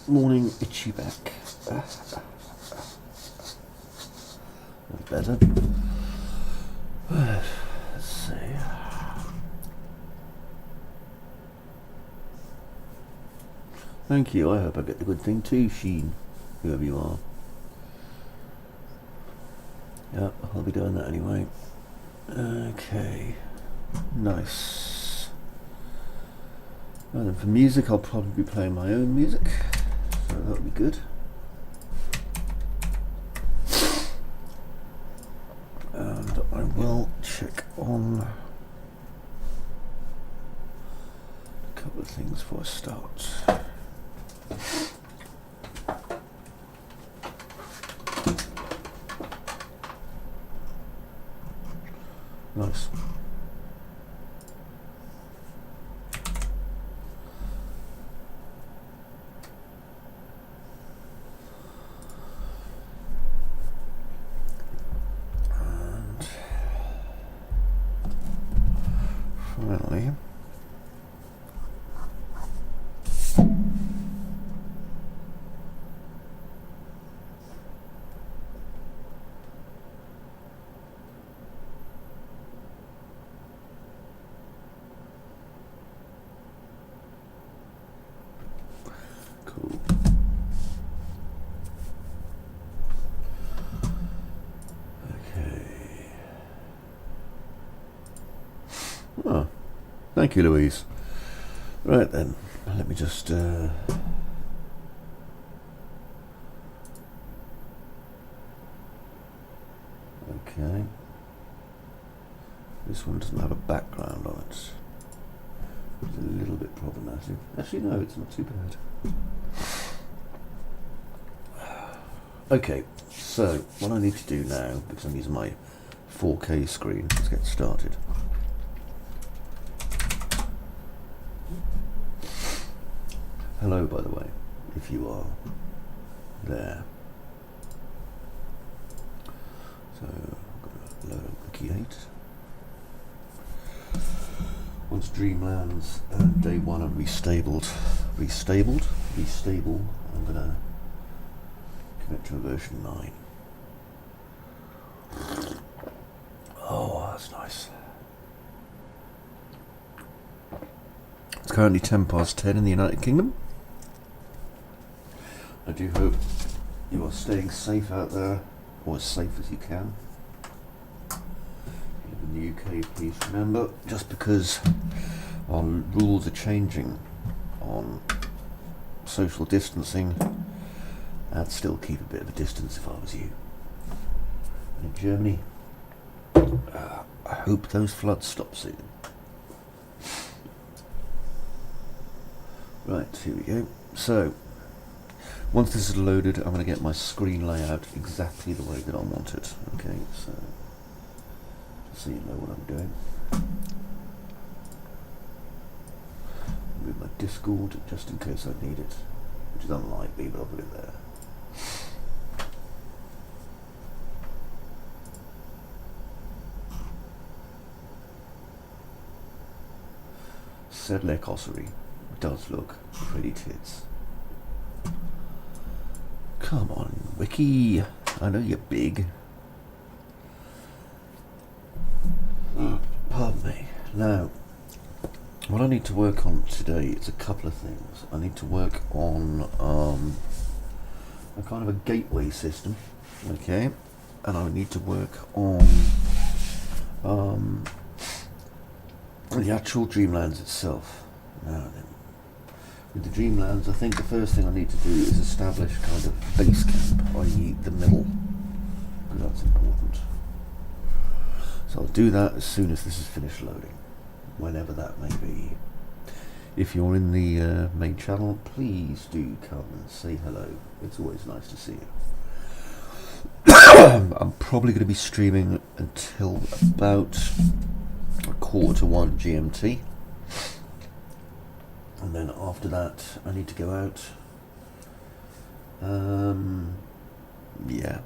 Morning, itchy back. Better. Let's see. Thank you. I hope I get the good thing too, Sheen. Whoever you are. Yep, I'll be doing that anyway. Okay. Nice. And then for music, I'll probably be playing my own music. So that'll be good. And I will check on a couple of things before I start. Nice. And finally, cool. Okay. Oh, thank you, Louise. Right then, let me just okay. This one doesn't have a background on it. It's a little bit problematic. Actually, no, it's not too bad. Okay, so what I need to do now, because I'm using my 4K screen, let's get started. Hello, by the way, if you are there. So, I'm going to load Wickie 8. Once Dreamlands day one are restable, I'm going to commit to a version 9. Oh, that's nice. It's currently 10:10 in the United Kingdom. I do hope you are staying safe out there, or as safe as you can. In the UK, please remember, just because our rules are changing on social distancing, I'd still keep a bit of a distance if I was you. And in Germany, I hope those floods stop soon. Right, here we go. So, once this is loaded, I'm going to get my screen layout exactly the way that I want it. Okay, so you know what I'm doing. Move my Discord just in case I need it, which is unlikely, but I'll put it there. Sedlec Ossery does look pretty tits. Come on, Wickie. I know you're big. Pardon me. Now, what I need to work on today is a couple of things. I need to work on a kind of a gateway system, okay, and I need to work on the actual Dreamlands itself. Now then, with the Dreamlands, I think the first thing I need to do is establish kind of base camp, i.e. the middle, because that's important. So I'll do that as soon as this is finished loading, whenever that may be. If you're in the main channel, please do come and say hello. It's always nice to see you. I'm probably going to be streaming until about 1:45 GMT. And then after that, I need to go out. Yeah.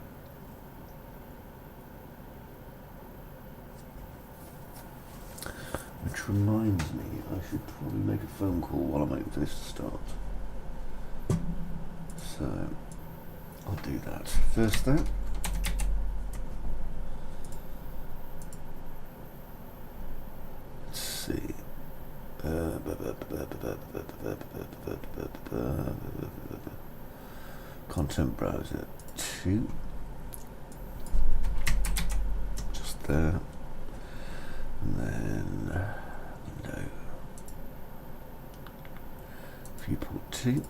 Which reminds me, I should probably make a phone call while I'm waiting for this to start. So I'll do that first though. Let's see. Content browser 2. Just there. And then window. Viewport 2.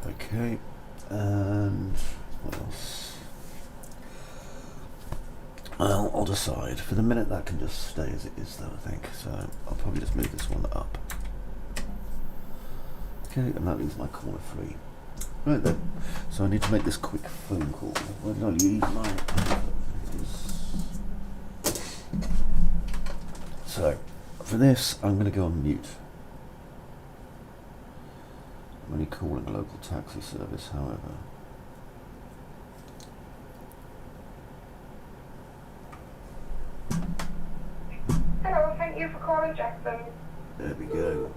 Okay, and what else? Well, I'll decide. For the minute that can just stay as it is though, I think. So I'll probably just move this one up. Okay, and that leaves my corner free. Right then, so I need to make this quick phone call. Where did I leave my... So, for this, I'm going to go on mute. I'm only calling a local taxi service, however. Hello, thank you for calling Jackson. There we go.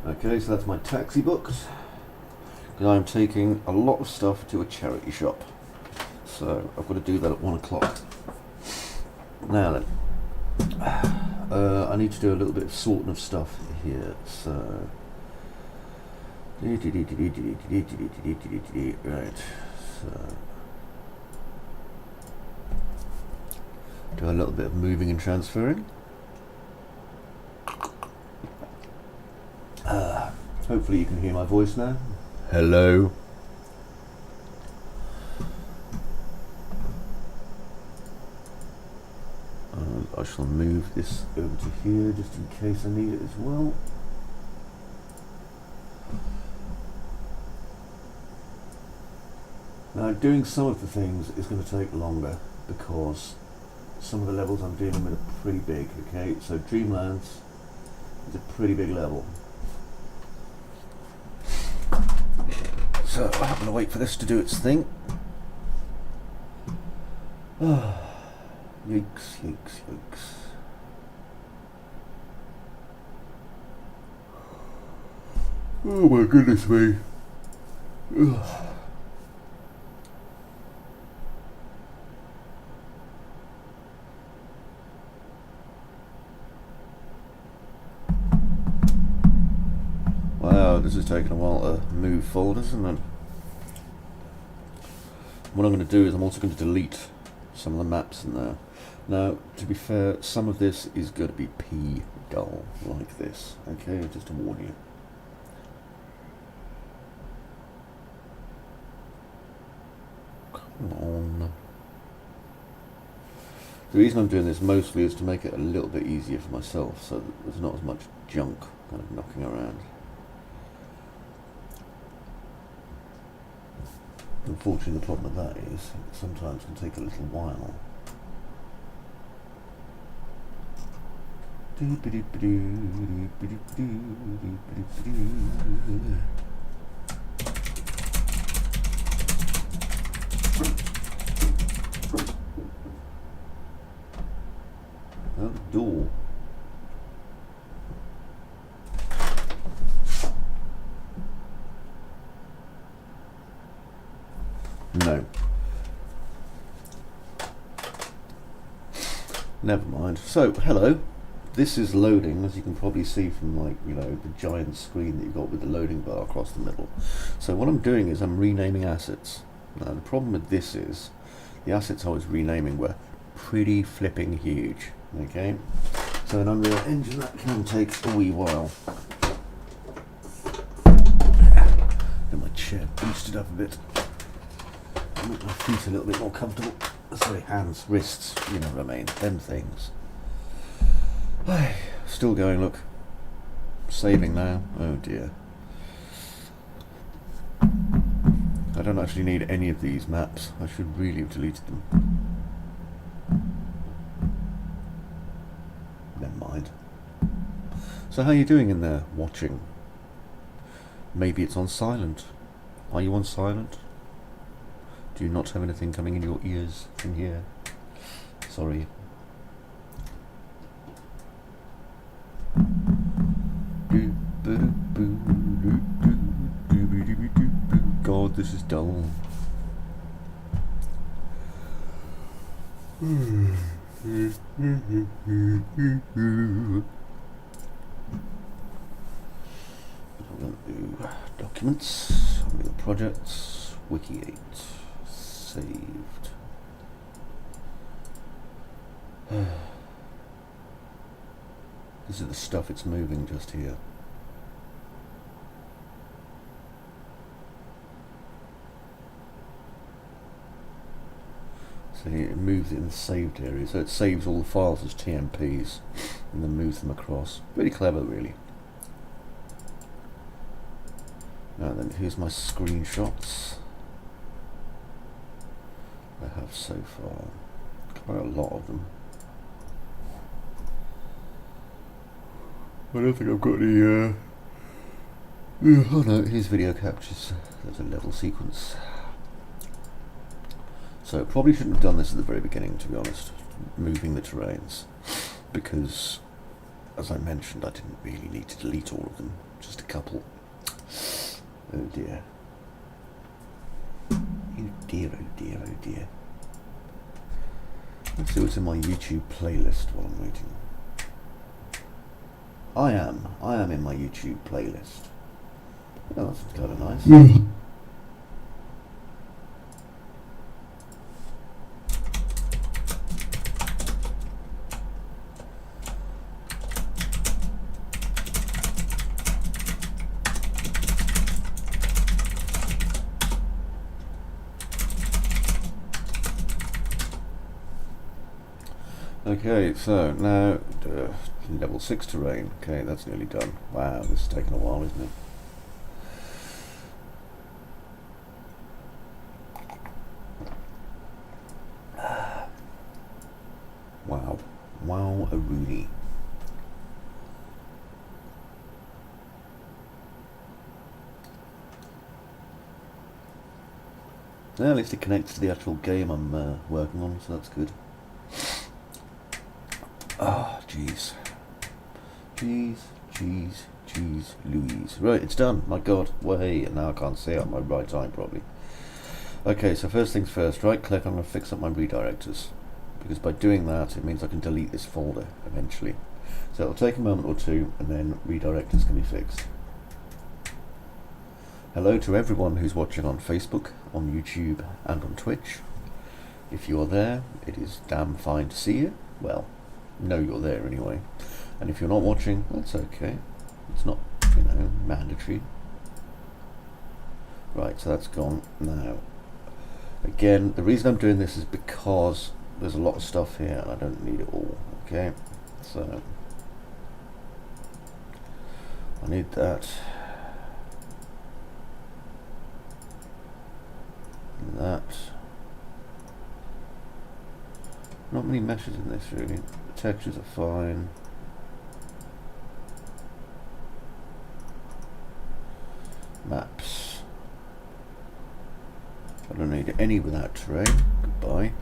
Okay, so that's my taxi booked. Because I'm taking a lot of stuff to a charity shop. So I've got to do that at 1 o'clock. Now then, I need to do a little bit of sorting of stuff here. So, right. So, do a little bit of moving and transferring. Hopefully you can hear my voice now. Hello. And I shall move this over to here just in case I need it as well. Now doing some of the things is going to take longer because some of the levels I'm dealing with are pretty big, okay? So Dreamlands is a pretty big level. So I'm going to wait for this to do its thing. Yikes, yikes, yikes. Oh my goodness me. Ugh. Wow, this is taking a while to move folders, isn't it? What I'm going to do is I'm also going to delete some of the maps in there. Now, to be fair, some of this is going to be P dull, like this, okay, just to warn you. Come on. The reason I'm doing this mostly is to make it a little bit easier for myself, so that there's not as much junk kind of knocking around. Unfortunately, the problem with that is it sometimes can take a little while. Oh, door. No. Never mind. So, hello. this is loading, as you can probably see from, like, you know, the giant screen that you've got with the loading bar across the middle. So what I'm doing is I'm renaming assets. Now the problem with this is the assets I was renaming were pretty flipping huge. Okay, so in Unreal Engine that can take a wee while. Get my chair boosted up a bit. Make my feet a little bit more comfortable. Sorry, hands, wrists, you know what I mean, them things. Still going, look. Saving now. Oh dear. I don't actually need any of these maps. I should really have deleted them. Never mind. So how are you doing in there, watching? Maybe it's on silent. Are you on silent? Do you not have anything coming in your ears from here? Sorry. God, this is dull. Documents, Unreal Projects, Wickie 8, saved. This is the stuff it's moving just here. So it moves it in the saved area, so it saves all the files as TMPs and then moves them across. Really clever, really. Now then, here's my screenshots I have so far. Quite a lot of them. I don't think I've got any, oh no, here's video captures. There's a level sequence. So probably shouldn't have done this at the very beginning, to be honest, moving the terrains, because, as I mentioned, I didn't really need to delete all of them, just a couple. Oh dear. Oh dear, oh dear, oh dear. Let's see what's in my YouTube playlist while I'm waiting. I am in my YouTube playlist. Oh, that's kind of nice. Okay, so now level 6 terrain. Okay, that's nearly done. Wow, this is taking a while, isn't it? Wow. Wow-a-rooney. Well, at least it connects to the actual game I'm working on, so that's good. Ah, jeez. Jeez, Louise. Right, it's done. My God, way, and now I can't see it on my right eye probably. Okay, so first things first, right click, I'm going to fix up my redirectors. Because by doing that, it means I can delete this folder eventually. So it'll take a moment or two, and then redirectors can be fixed. Hello to everyone who's watching on Facebook, on YouTube, and on Twitch. If you're there, it is damn fine to see you. Well, know you're there anyway. And if you're not watching, that's okay. It's not, you know, mandatory. Right, so that's gone now. Again, the reason I'm doing this is because there's a lot of stuff here and I don't need it all. Okay, so I need that. And that. Not many meshes in this really. The textures are fine. Maps. I don't need any without terrain. Goodbye.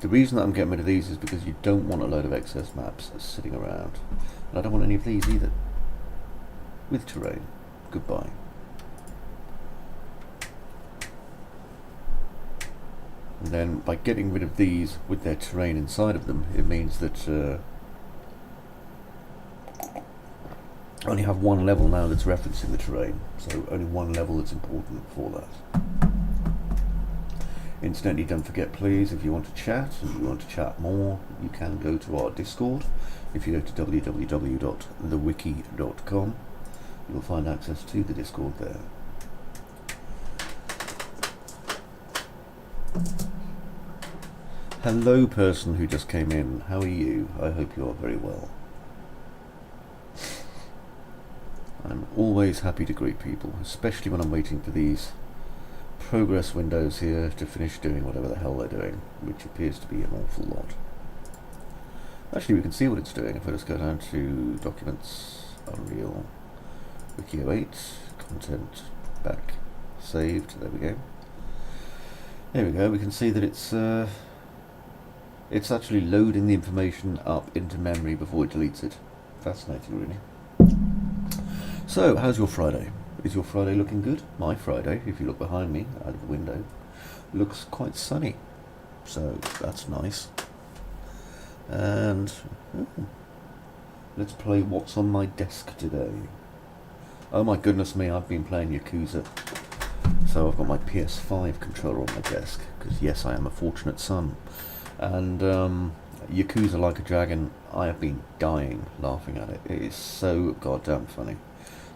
The reason that I'm getting rid of these is because you don't want a load of excess maps sitting around. And I don't want any of these either. With terrain. Goodbye. And then by getting rid of these with their terrain inside of them, it means that I only have one level now that's referencing the terrain, so only one level that's important for that. Incidentally, don't forget please, if you want to chat and you want to chat more, you can go to our Discord. If you go to www.thewickie.com, you'll find access to the Discord there. Hello person who just came in, how are you? I hope you are very well. I'm always happy to greet people, especially when I'm waiting for these progress windows here to finish doing whatever the hell they're doing, which appears to be an awful lot. Actually, we can see what it's doing if I just go down to Documents, Unreal, Wickie 08, Content, Back, Saved, there we go. There we go, we can see that it's actually loading the information up into memory before it deletes it. Fascinating, really. So, how's your Friday? Is your Friday looking good? My Friday, if you look behind me, out of the window, looks quite sunny. So, that's nice. And let's play What's on My Desk today. Oh my goodness me, I've been playing Yakuza. So I've got my PS5 controller on my desk, because yes, I am a fortunate son. And Yakuza Like a Dragon, I have been dying laughing at it. It is so goddamn funny.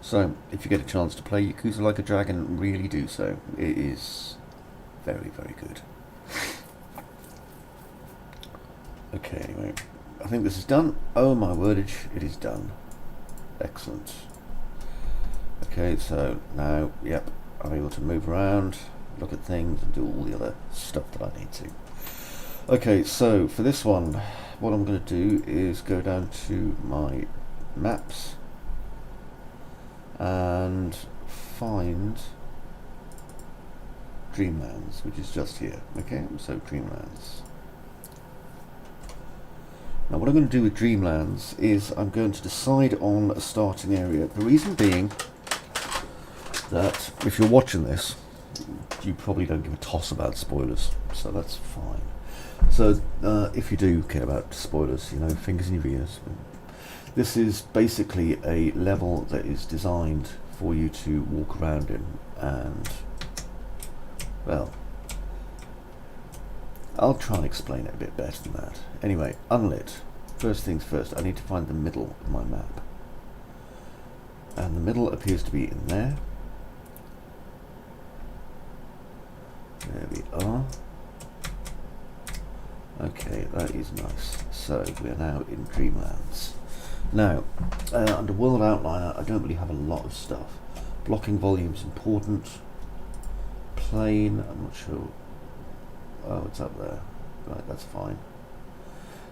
So, if you get a chance to play Yakuza Like a Dragon, really do so. It is very, very good. Okay, anyway, I think this is done. Oh my wordage, it is done. Excellent. Okay, so now, yep, I'm able to move around, look at things, and do all the other stuff that I need to. Okay, so for this one, what I'm going to do is go down to my maps and find Dreamlands, which is just here. Okay, so Dreamlands. Now what I'm going to do with Dreamlands is I'm going to decide on a starting area. The reason being that if you're watching this, you probably don't give a toss about spoilers, so that's fine. So if you do care about spoilers, you know, fingers in your ears. This is basically a level that is designed for you to walk around in, and well, I'll try and explain it a bit better than that. Anyway, unlit. First things first, I need to find the middle of my map. And the middle appears to be in there. There we are. Okay, that is nice. So, we are now in Dreamlands. Now, under World Outliner, I don't really have a lot of stuff. Blocking volume is important. Plane, I'm not sure. Oh, it's up there. Right, that's fine.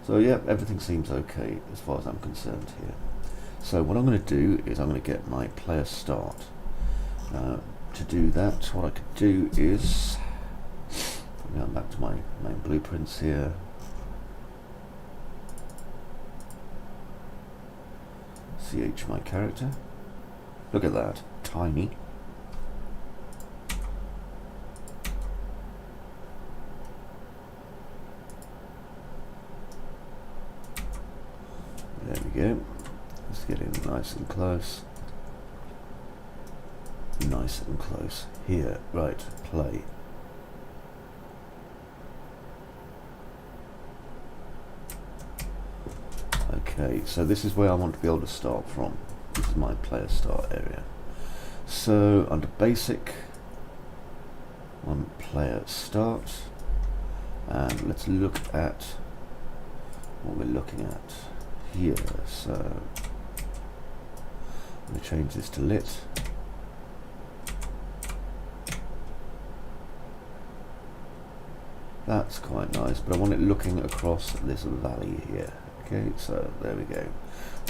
So yeah, everything seems okay as far as I'm concerned here. So what I'm going to do is I'm going to get my player start. To do that, what I could do is go back to my main blueprints here. CH my character. Look at that, tiny. There we go. Let's get in nice and close. Nice and close. Here, right, play. Okay, so this is where I want to be able to start from. This is my player start area. So under basic, on player start, and let's look at what we're looking at here. So I'm going to change this to lit. That's quite nice, but I want it looking across this valley here. Okay, so there we go.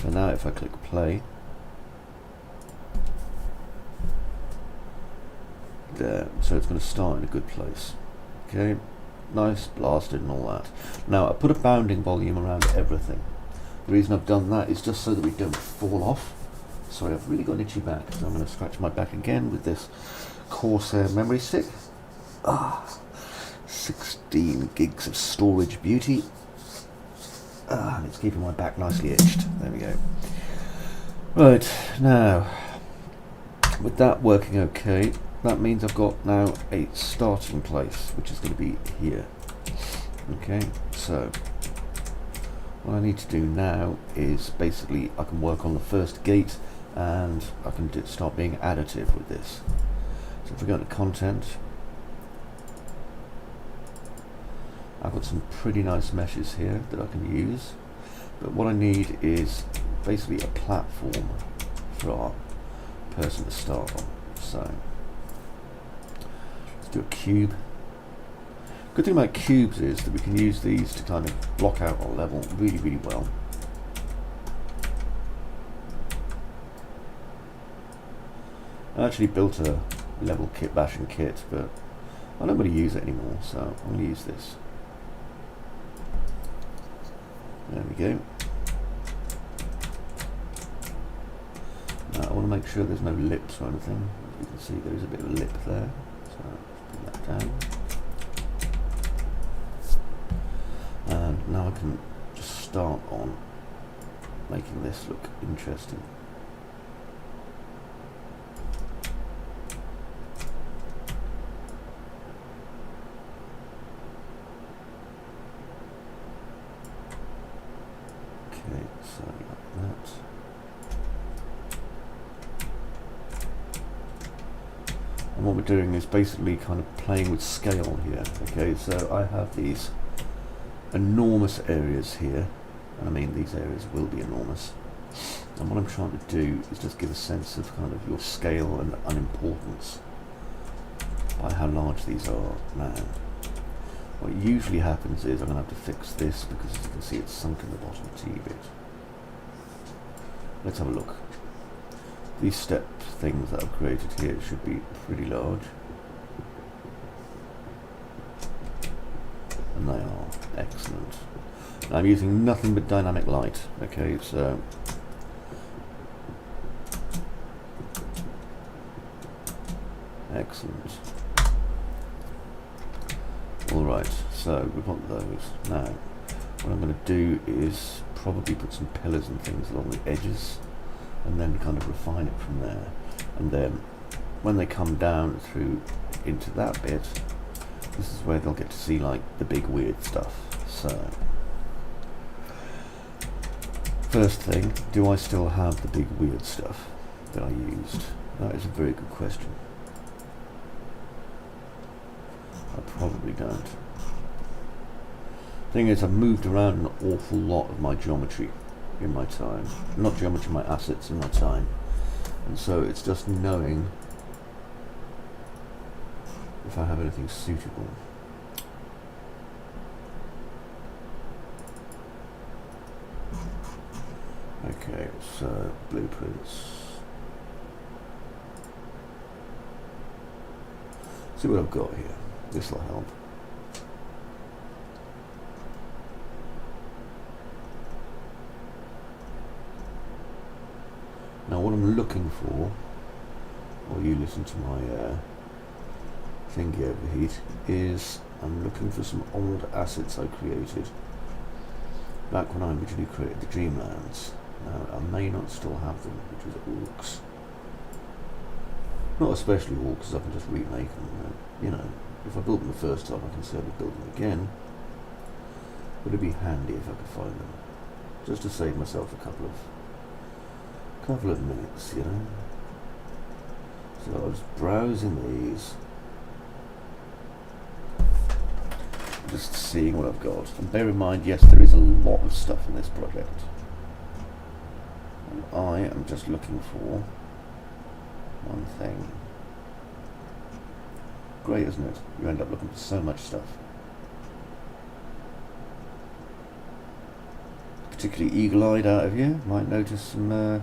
So now if I click play, there, so it's going to start in a good place. Okay, nice, blasted and all that. Now I put a bounding volume around everything. The reason I've done that is just so that we don't fall off. Sorry, I've really got an itchy back, so I'm going to scratch my back again with this Corsair memory stick. 16 gigs of storage beauty. And it's keeping my back nicely itched. There we go. Right, now, with that working okay, that means I've got now a starting place, which is going to be here. Okay, so what I need to do now is basically I can work on the first gate and I can start being additive with this. So if we go to content, I've got some pretty nice meshes here that I can use, but what I need is basically a platform for our person to start on. So let's do a cube. Good thing about cubes is that we can use these to kind of block out our level really, really well. I actually built a level kit bashing kit, but I don't really use it anymore, so I'm going to use this. There we go. Now I want to make sure there's no lips or anything. As you can see, there is a bit of a lip there, so let's put that down. And now I can just start on making this look interesting. Okay, so like that. And what we're doing is basically kind of playing with scale here. Okay, so I have these enormous areas here, and I mean these areas will be enormous, and what I'm trying to do is just give a sense of kind of your scale and unimportance by how large these are now. What usually happens is I'm going to have to fix this because as you can see it's sunk in the bottom a teeny bit. Let's have a look. These step things that I've created here should be pretty large. And they are excellent. Now I'm using nothing but dynamic light. Okay, so excellent. Alright, so we've got those. Now, what I'm going to do is probably put some pillars and things along the edges and then kind of refine it from there. And then when they come down through into that bit, this is where they'll get to see like the big weird stuff. So, first thing, do I still have the big weird stuff that I used? That is a very good question. I probably don't. Thing is, I've moved around an awful lot of my geometry in my time. Not geometry, my assets in my time. And so it's just knowing if I have anything suitable. Okay, so blueprints. See what I've got here. This will help. Now what I'm looking for, while you listen to my thingy overheat, is I'm looking for some old assets I created back when I originally created the Dreamlands. Now I may not still have them, which is orcs. Not especially orcs, because I can just remake them. You know, if I built them the first time, I can certainly build them again. But it'd be handy if I could find them, just to save myself a couple of minutes, you know. So I was browsing these, just seeing what I've got. And bear in mind, yes, there is a lot of stuff in this project. And I am just looking for one thing. Great, isn't it? You end up looking for so much stuff. Particularly eagle-eyed out of you might notice some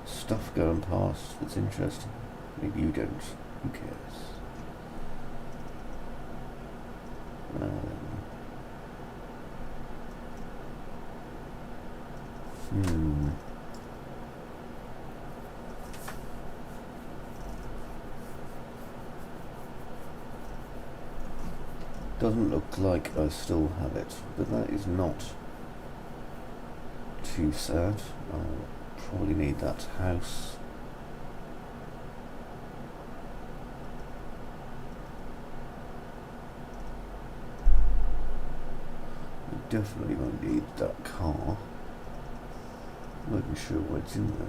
stuff going past that's interesting. Maybe you don't. Who cares? Doesn't look like I still have it, but that is not too sad. I'll probably need that house. We definitely won't need that car. I'm not even sure what's in there.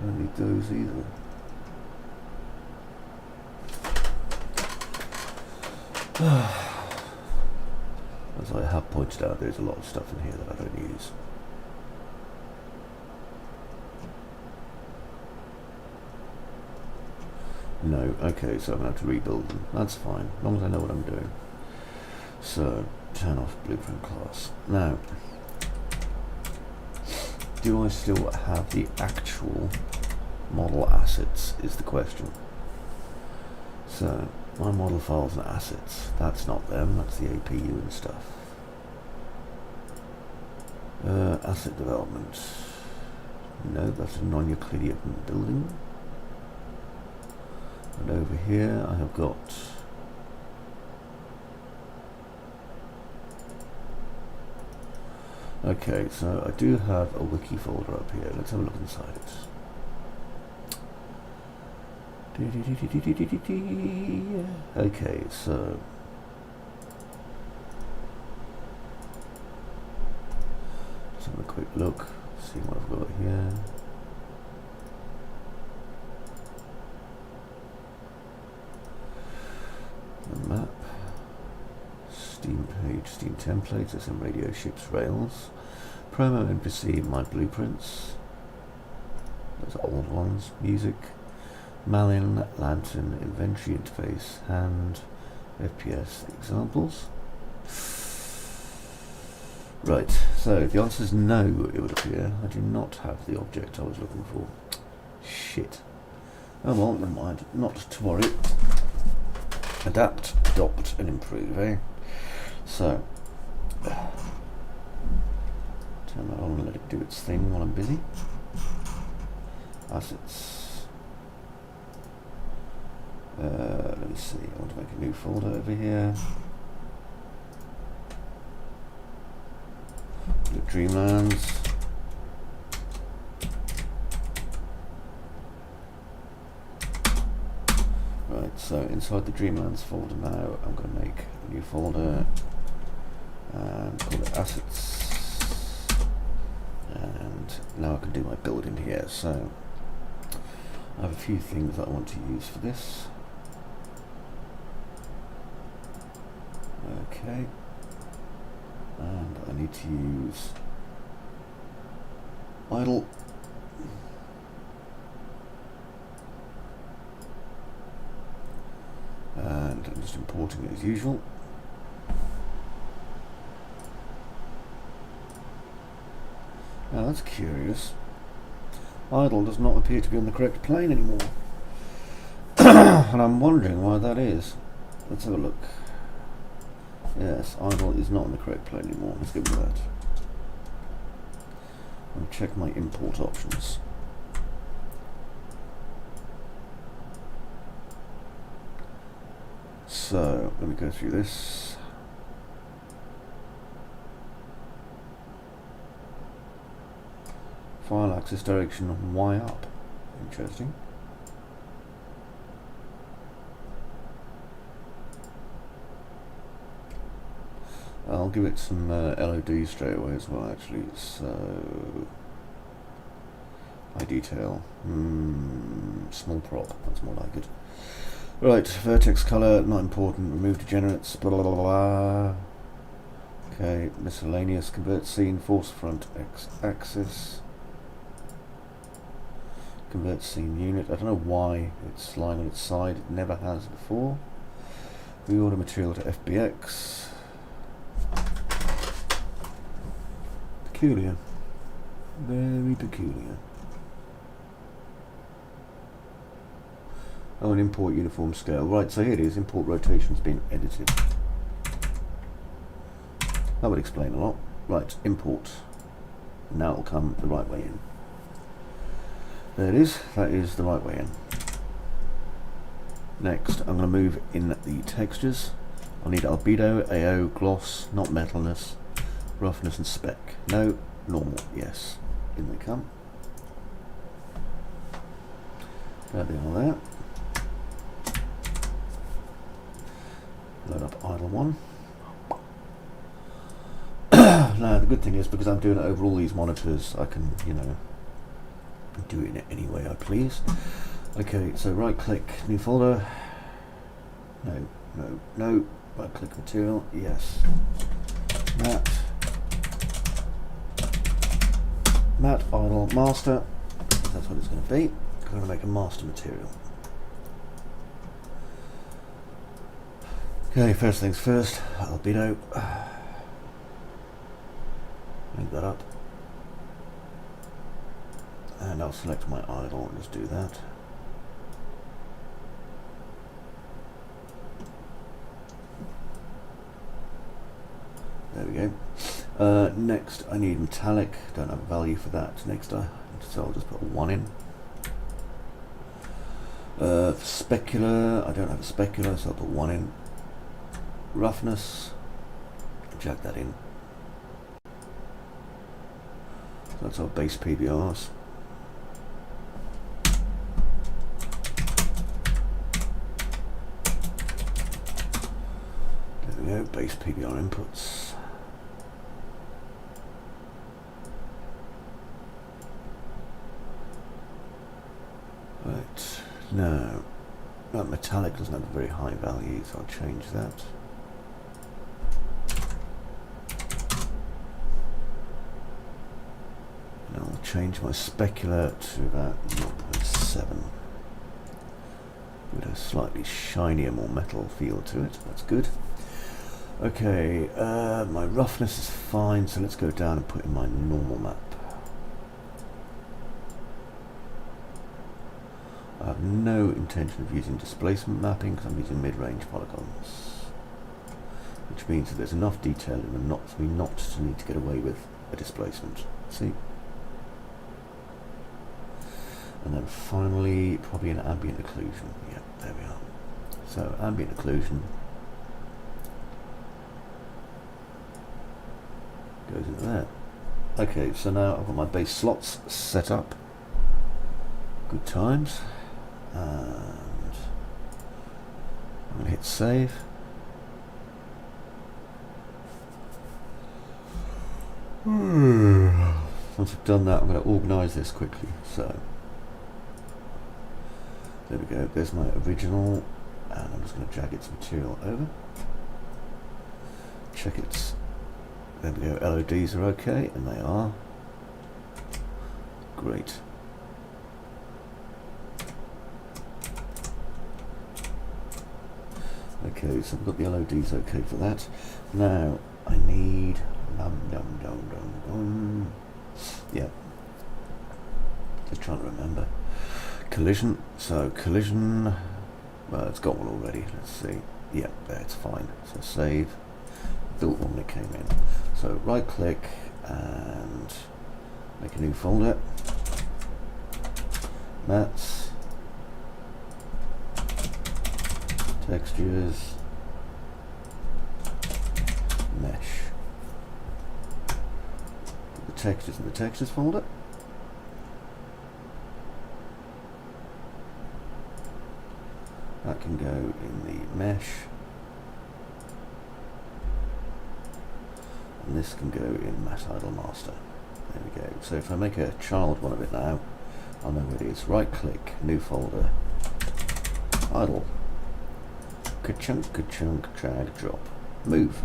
I don't need those either. As I have pointed out, there's a lot of stuff in here that I don't use. No, okay, so I'm going to have to rebuild them. That's fine, as long as I know what I'm doing. So, turn off blueprint class. Now, do I still have the actual model assets is the question. So, my model files and assets, that's not them, that's the APU and stuff. Asset development. No, that's a non-Euclidean building. And over here I have got okay, so I do have a wiki folder up here. Let's have a look inside it. Okay, so let's have a quick look, see what I've got here. The map, Steam page, Steam templates, there's some radio ships, rails, promo NPC, my blueprints, those are old ones, music, Malin, lantern, inventory interface, hand, FPS examples. Right, so if the answer is no, it would appear. I do not have the object I was looking for. Shit. Oh well, never mind. Not to worry. Adapt, adopt, and improve, eh? So, turn that on and let it do its thing while I'm busy. Assets. Let me see, I want to make a new folder over here. Dreamlands. Right, so inside the Dreamlands folder now, I'm going to make a new folder and call it assets. And now I can do my building here. So I have a few things that I want to use for this. Okay, and I need to use idle, and I'm just importing it as usual. Now that's curious. Idle does not appear to be on the correct plane anymore. And I'm wondering why that is. Let's have a look. Yes, idle is not on the correct plane anymore. Let's get rid of that. I'll check my import options. So, let me go through this. File access direction Y up. Interesting. I'll give it some LOD straight away as well, actually. So, high detail, small prop, that's more like it. Right, vertex color, not important, remove degenerates, blah blah blah blah. Okay, miscellaneous, convert scene, force front axis. Convert scene unit, I don't know why it's lying on its side, it never has before. Reorder material to FBX. Peculiar. Very peculiar. Oh, an import uniform scale. Right, so here it is. Import rotation's been edited. That would explain a lot. Right, import. Now it'll come the right way in. There it is. That is the right way in. Next, I'm going to move in the textures. I'll need albedo, AO, gloss, not metalness, roughness and spec. No, normal, yes. In they come. There they are there. Load up idle one. Now the good thing is, because I'm doing it over all these monitors, I can, you know, do it any way I please. Okay, so right click, new folder. No, no, no. Right click material, yes. Matte idle master. That's what it's going to be. I'm going to make a master material. Okay, first things first, albedo. Link that up. And I'll select my idle and just do that. There we go. Next I need metallic, don't have a value for that. Next so I'll just put a 1 in. Specular, I don't have a specular, so I'll put 1 in. Roughness, jack that in. So that's our base PBRs. There we go, base PBR inputs. Right, now that metallic doesn't have a very high value, so I'll change that. And I'll change my specular to about 0.7 with a slightly shinier, more metal feel to it. That's good. Okay, my roughness is fine, so let's go down and put in my normal map. I have no intention of using displacement mapping because I'm using mid-range polygons, which means that there's enough detail in them for me not to need to get away with a displacement. See? And then finally, probably an ambient occlusion. Yeah, there we are. So ambient occlusion goes into there. Okay, so now I've got my base slots set up. Good times. And I'm going to hit save. Once I've done that, I'm going to organise this quickly. So there we go, there's my original, and I'm just going to drag its material over. Check its, there we go, LODs are okay, and they are. Great. Okay, so I've got the LODs okay for that. Now I need yeah. Just trying to remember. Collision. So collision. Well, it's got one already. Let's see. Yeah, there, it's fine. So save. Built one when it came in. So right click and make a new folder. Mats. Textures, mesh. Put the textures in the textures folder. That can go in the mesh. And this can go in Matte Idle Master. There we go. So if I make a child one of it now, I'll know where it is. Right click, new folder, idle. Ka-chunk, drag, drop, move.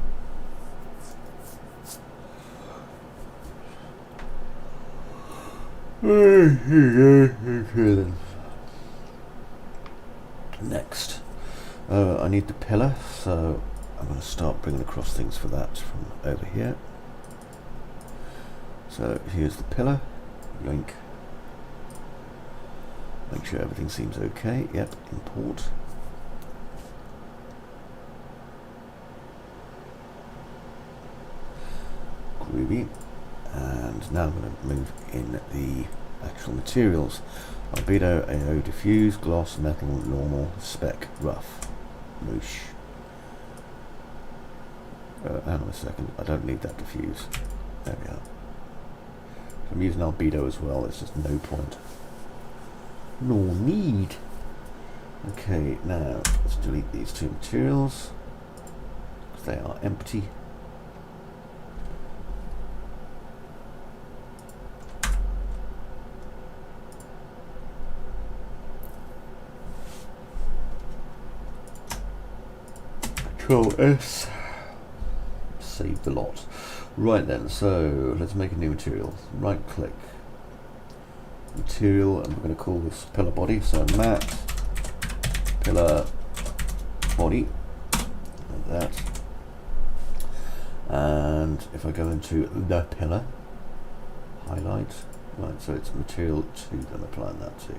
Next, I need the pillar, so I'm going to start bringing across things for that from over here. So here's the pillar, link. Make sure everything seems okay. Yep, import. Groovy. And now I'm going to move in the actual materials. Albedo, AO, diffuse, gloss, metal, normal, spec, rough. Moosh. Hang on a second, I don't need that diffuse. There we are. I'm using albedo as well, it's just no point. No need. Okay, now let's delete these two materials because they are empty. Control S. Save the lot. Right then, so let's make a new material. Right click. Material, and we're going to call this pillar body. So matte pillar body. Like that. And if I go into the pillar, highlight. Right, so it's material 2 that I'm applying that to.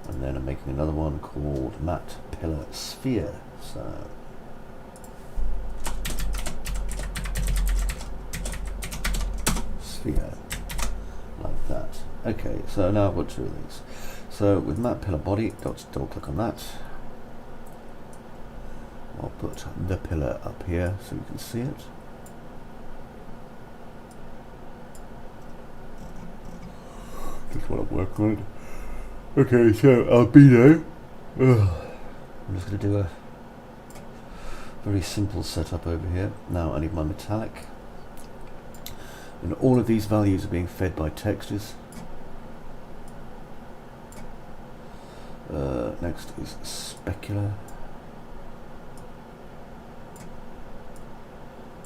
And then I'm making another one called matte pillar sphere. So sphere, like that. Okay, so now I've got 2 of these. So with matte pillar body, double click on that. I'll put the pillar up here so you can see it. Just want to work on it. Okay, so albedo. I'm just going to do a very simple setup over here. Now I need my metallic. And all of these values are being fed by textures. Next is specular.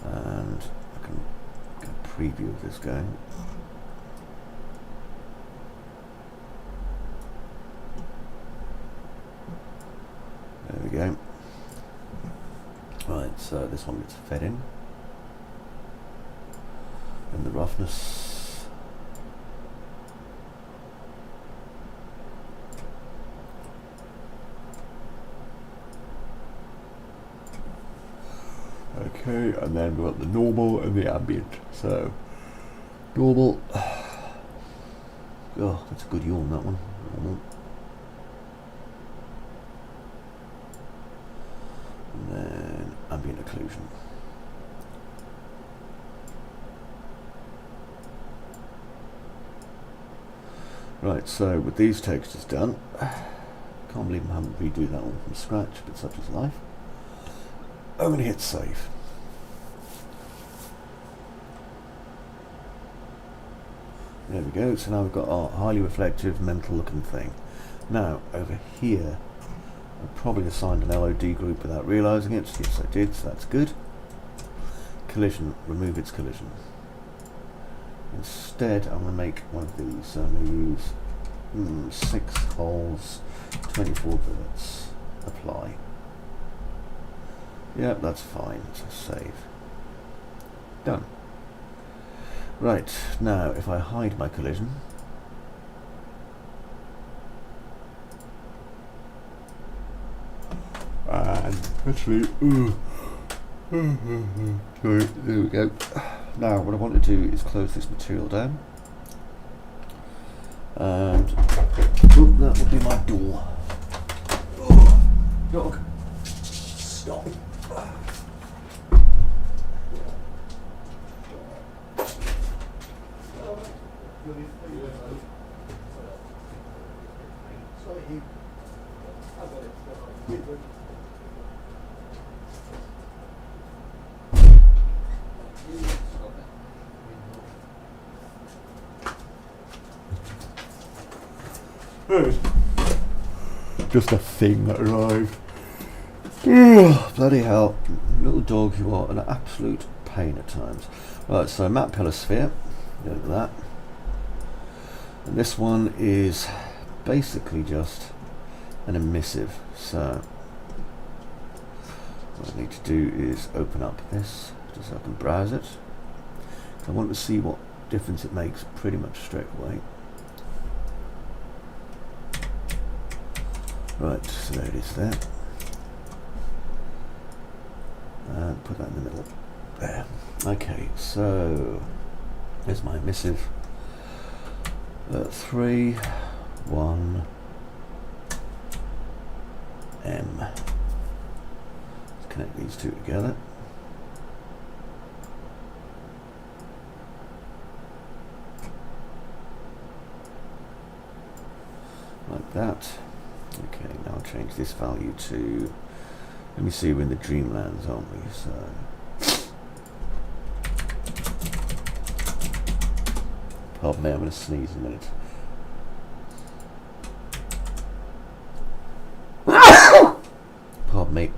And I can get a preview of this going. There we go. Right, so this one gets fed in. And the roughness. Okay, and then we've got the normal and the ambient. So, normal. Oh, that's a good yawn, that one. Normal. And then ambient occlusion. Right, so with these textures done, can't believe I haven't redo that one from scratch, but such is life. I'm going to hit save. There we go, so now we've got our highly reflective mental looking thing. Now, over here, I probably assigned an LOD group without realising it. Yes, I did, so that's good. Collision, remove its collision. Instead, I'm going to make one of these. So I'm going to use 6 holes, 24 verts. Apply. Yep, that's fine. So save. Done. Right, now if I hide my collision, and actually, sorry, there we go. Now what I want to do is close this material down, and that will be my door. Dog, stop. Just a thing that arrived. Bloody hell. Little dog, you are an absolute pain at times. Right, so matte pillar sphere. Go to that. And this one is basically just an emissive. So what I need to do is open up this just so I can browse it. I want to see what difference it makes pretty much straight away. Right, so there it is there. And put that in the middle. There. Okay, so there's my emissive. 3, 1, M. Let's connect these two together. Like that. Okay, now I'll change this value to, let me see, we're in the Dreamlands, aren't we? So pardon me, I'm going to sneeze in a minute. Pardon me.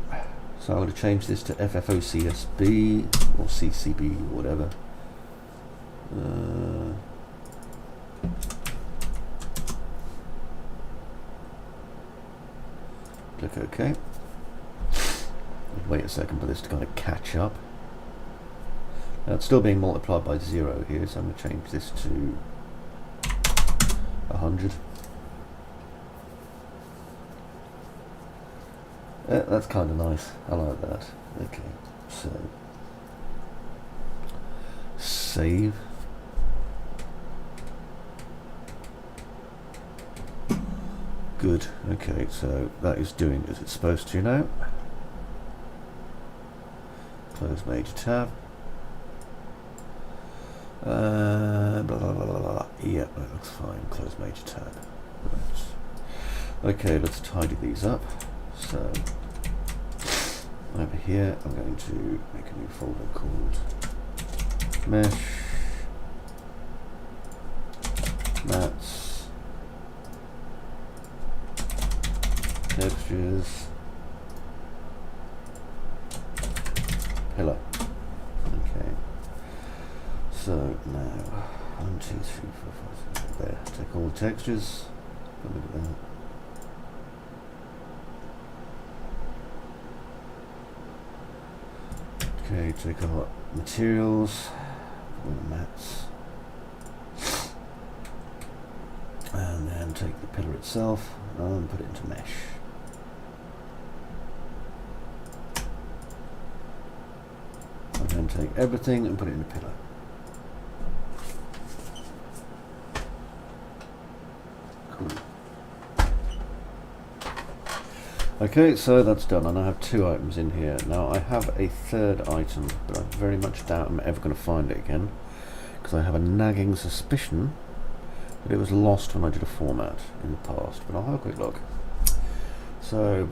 So I'm going to change this to FFOCSB or CCB or whatever. Click OK. Wait a second for this to kind of catch up. Now it's still being multiplied by 0 here, so I'm going to change this to 100. That's kind of nice. I like that. Okay, so save. Good. Okay, so that is doing as it's supposed to now. Close major tab. Blah, blah, blah, blah, blah. Yeah, that looks fine. Close major tab. Right. Okay, let's tidy these up. So over here, I'm going to make a new folder called Mesh, Mats, Textures, Pillar. Okay. So now 1, 2, 3, 4, 5, 6. There. Take all the textures. Look at that. Okay, take our materials, all the mats, and then take the pillar itself and put it into mesh. And then take everything and put it in the pillar. Cool. Okay, so that's done, and I have 2 items in here. Now I have a 3rd item, but I very much doubt I'm ever going to find it again, because I have a nagging suspicion that it was lost when I did a format in the past, but I'll have a quick look. So,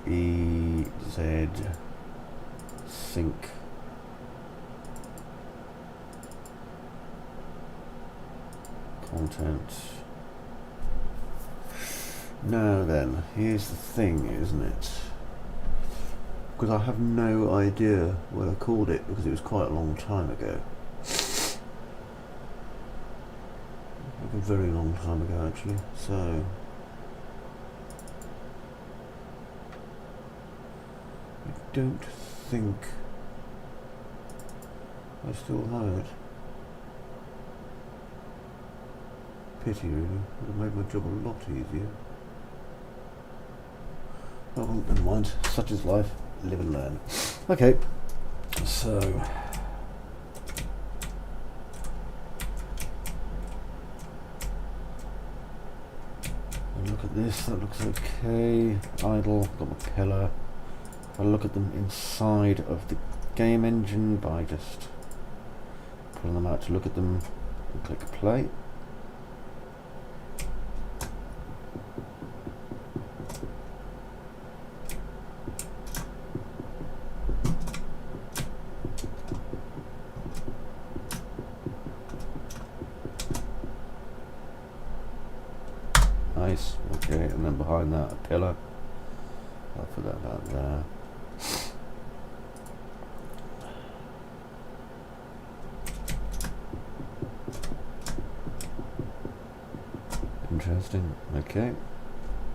EZ sync content. Now then, here's the thing, isn't it? Because I have no idea what I called it, because it was quite a long time ago. Like a very long time ago, actually. So I don't think I still have it. Pity, really. Would have made my job a lot easier. Oh, never mind. Such is life. Live and learn. Okay. So look at this. That looks okay. Idle. Got my pillar. I look at them inside of the game engine by just pulling them out to look at them and click play. Nice, okay, and then behind that a pillar. I'll put that about there. Interesting, okay.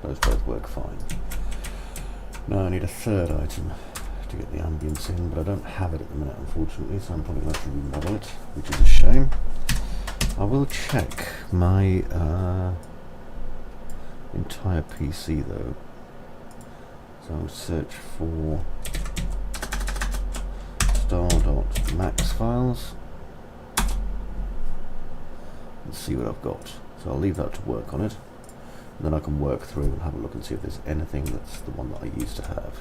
Those both work fine. Now I need a 3rd item to get the ambience in, but I don't have it at the minute, unfortunately, so I'm probably going to have to remodel it, which is a shame. I will check my entire PC though, so I'll search for star.max files, and see what I've got. So I'll leave that to work on it, and then I can work through and have a look and see if there's anything that's the one that I used to have.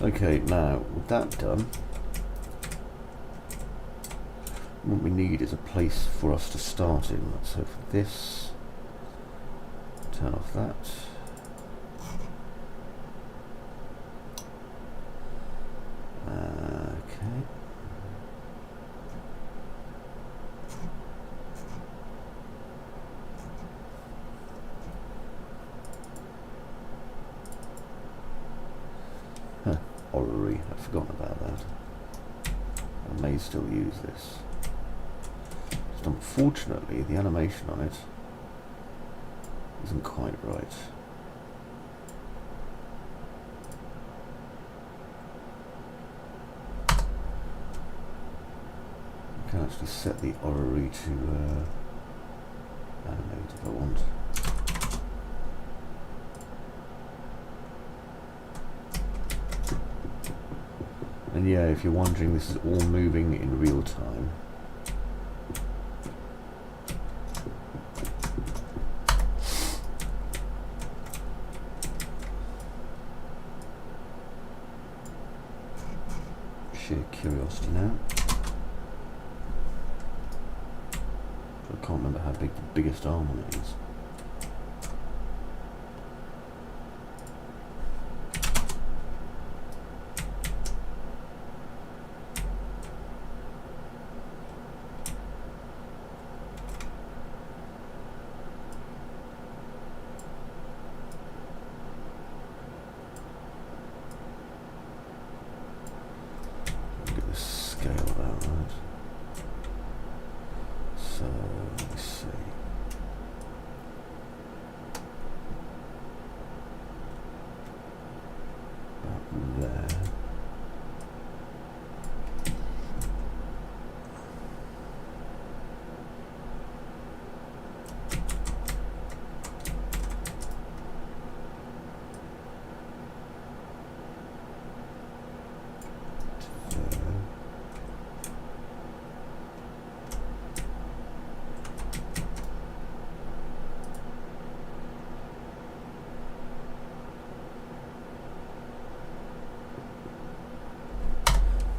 Okay, now with that done, what we need is a place for us to start in. So for this, turn off that. Okay. Orrery, I've forgotten about that. I may still use this. Just unfortunately, the animation on it isn't quite right. I can actually set the orrery to animate if I want. And yeah, if you're wondering, this is all moving in real time. Sheer curiosity now. I can't remember how big the biggest arm on it is.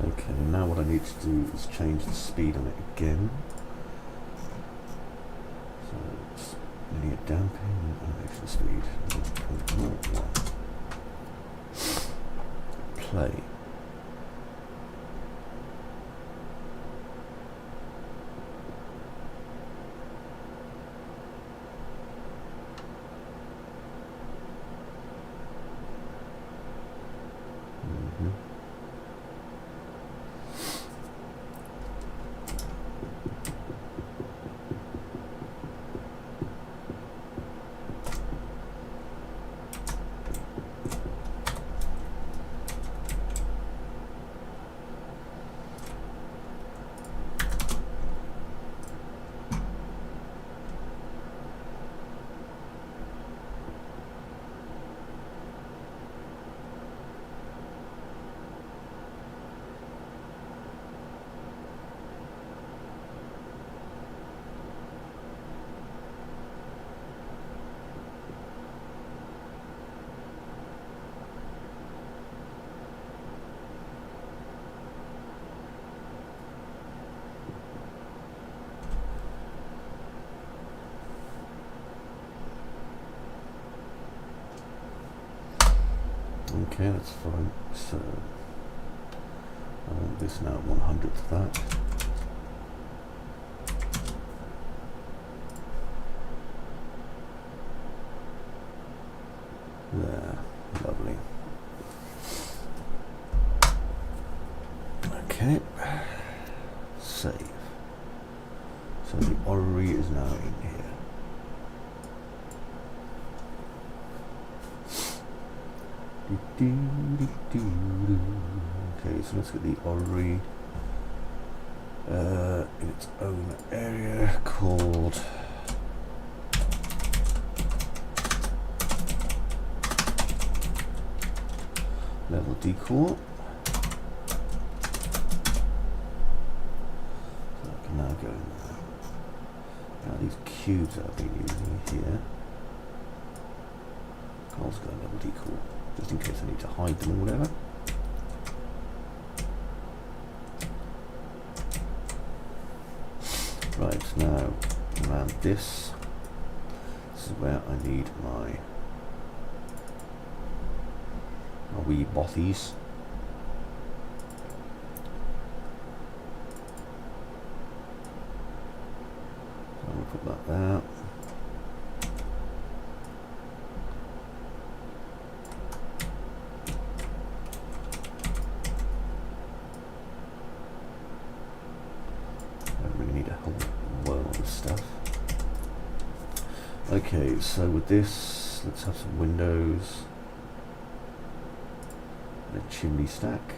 Okay, now what I need to do is change the speed on it again. So it's linear damping, animation speed 0.01. Play. Okay, that's fine. So I want this now at 100th that. There, lovely. Okay, save. So the orrery is now in here. Okay, so let's get the orrery in its own area called level decor. So I can now go in there. Now these cubes that I've been using here, I'll also go double decal, just in case I need to hide them or whatever. Right, now around this is where I need my wee bothies. So I'm going to put that there. Don't really need a whole world of stuff. Okay, so with this, let's have some windows. A chimney stack,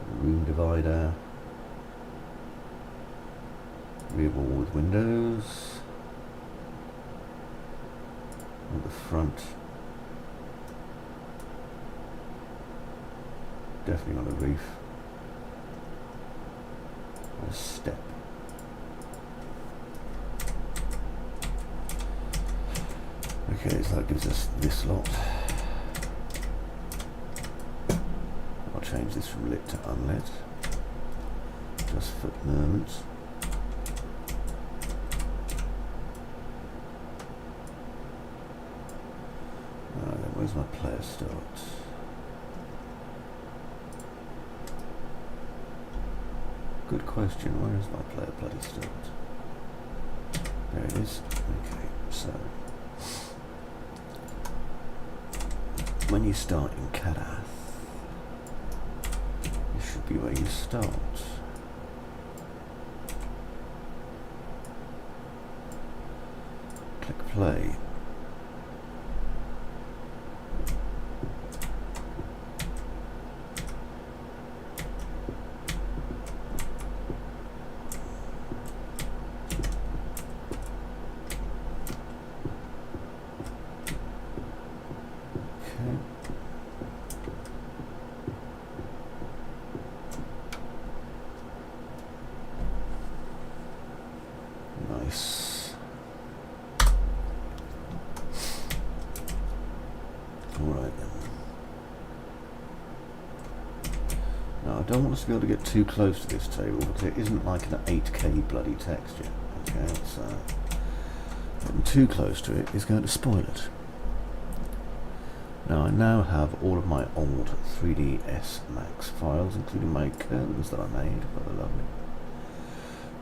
a room divider, rear wall with windows, and the front, definitely not a roof, and a step. Okay, so that gives us this lot. Change this from lit to unlit, just for the moment. Then where's my player start? Good question, where is my player bloody start? There it is. Okay, so when you start in Kadath, should be where you start. Click play. I don't want us to be able to get too close to this table because it isn't like an 8K bloody texture. Okay, so getting too close to it is going to spoil it. Now I now have all of my old 3ds Max files, including my curtains that I made, rather lovely.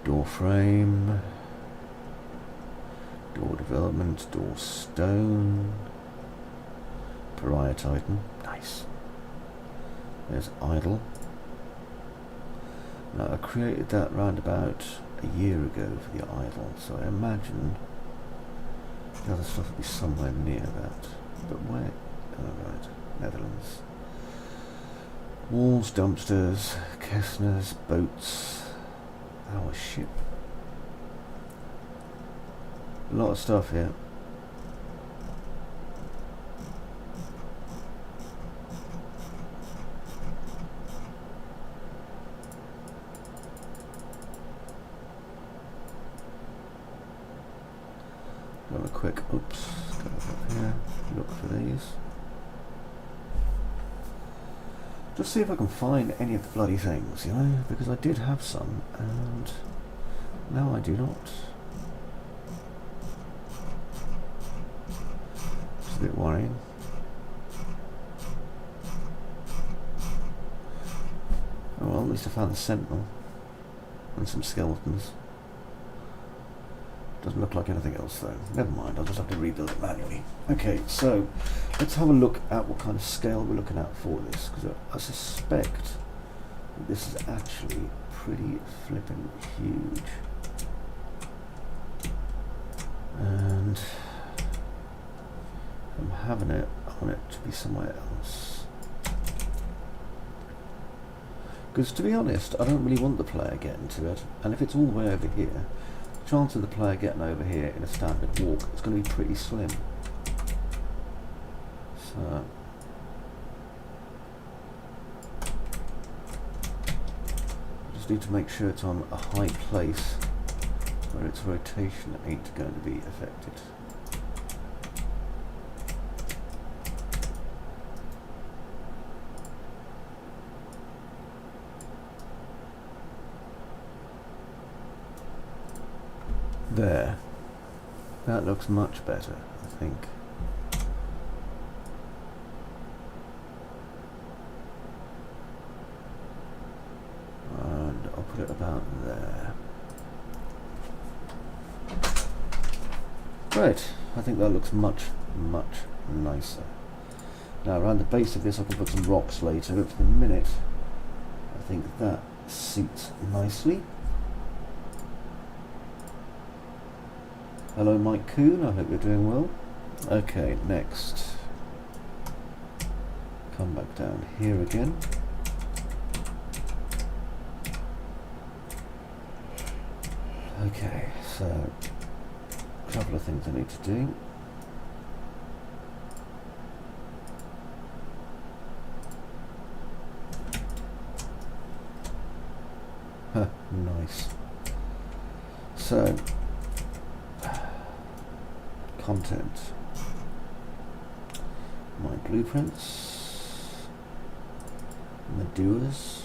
Door frame, door development, door stone, pariah titan, nice. There's idle. Now I created that round about a year ago for the idle, so I imagine the other stuff will be somewhere near that. But where? Oh right, Netherlands. Walls, dumpsters, Kessners, boats, our ship. A lot of stuff here. Have a quick, oops, go up here, look for these. Just see if I can find any of the bloody things, you know, because I did have some, and now I do not. It's a bit worrying. Oh well, at least I found the sentinel and some skeletons. Doesn't look like anything else though. Never mind, I'll just have to rebuild it manually. Okay, so let's have a look at what kind of scale we're looking at for this, because I suspect that this is actually pretty flippin' huge. And I'm having it, I want it to be somewhere else. Because to be honest, I don't really want the player getting to it, and if it's all the way over here, chance of the player getting over here in a standard walk is going to be pretty slim. So just need to make sure it's on a high place where its rotation ain't going to be affected. There. That looks much better, I think. And I'll put it about there. Right, I think that looks much, much nicer. Now around the base of this I can put some rocks later, but for the minute I think that suits nicely. Hello Mike Coon, I hope you're doing well. Okay, next. Come back down here again. Okay, so a couple of things I need to do. Huh, nice. So content, my blueprints, my doers,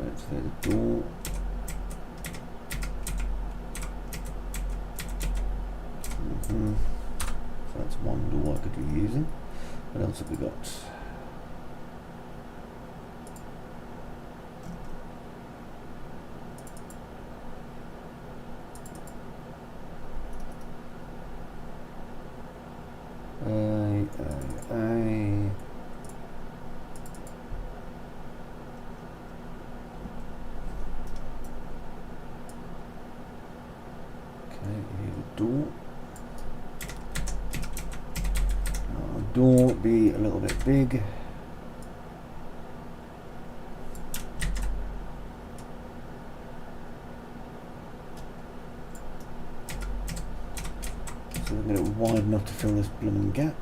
that's the door. So that's one door I could be using. What else have we got? Okay, here's a door. Door be a little bit big. So we're going to get it wide enough to fill this blooming gap.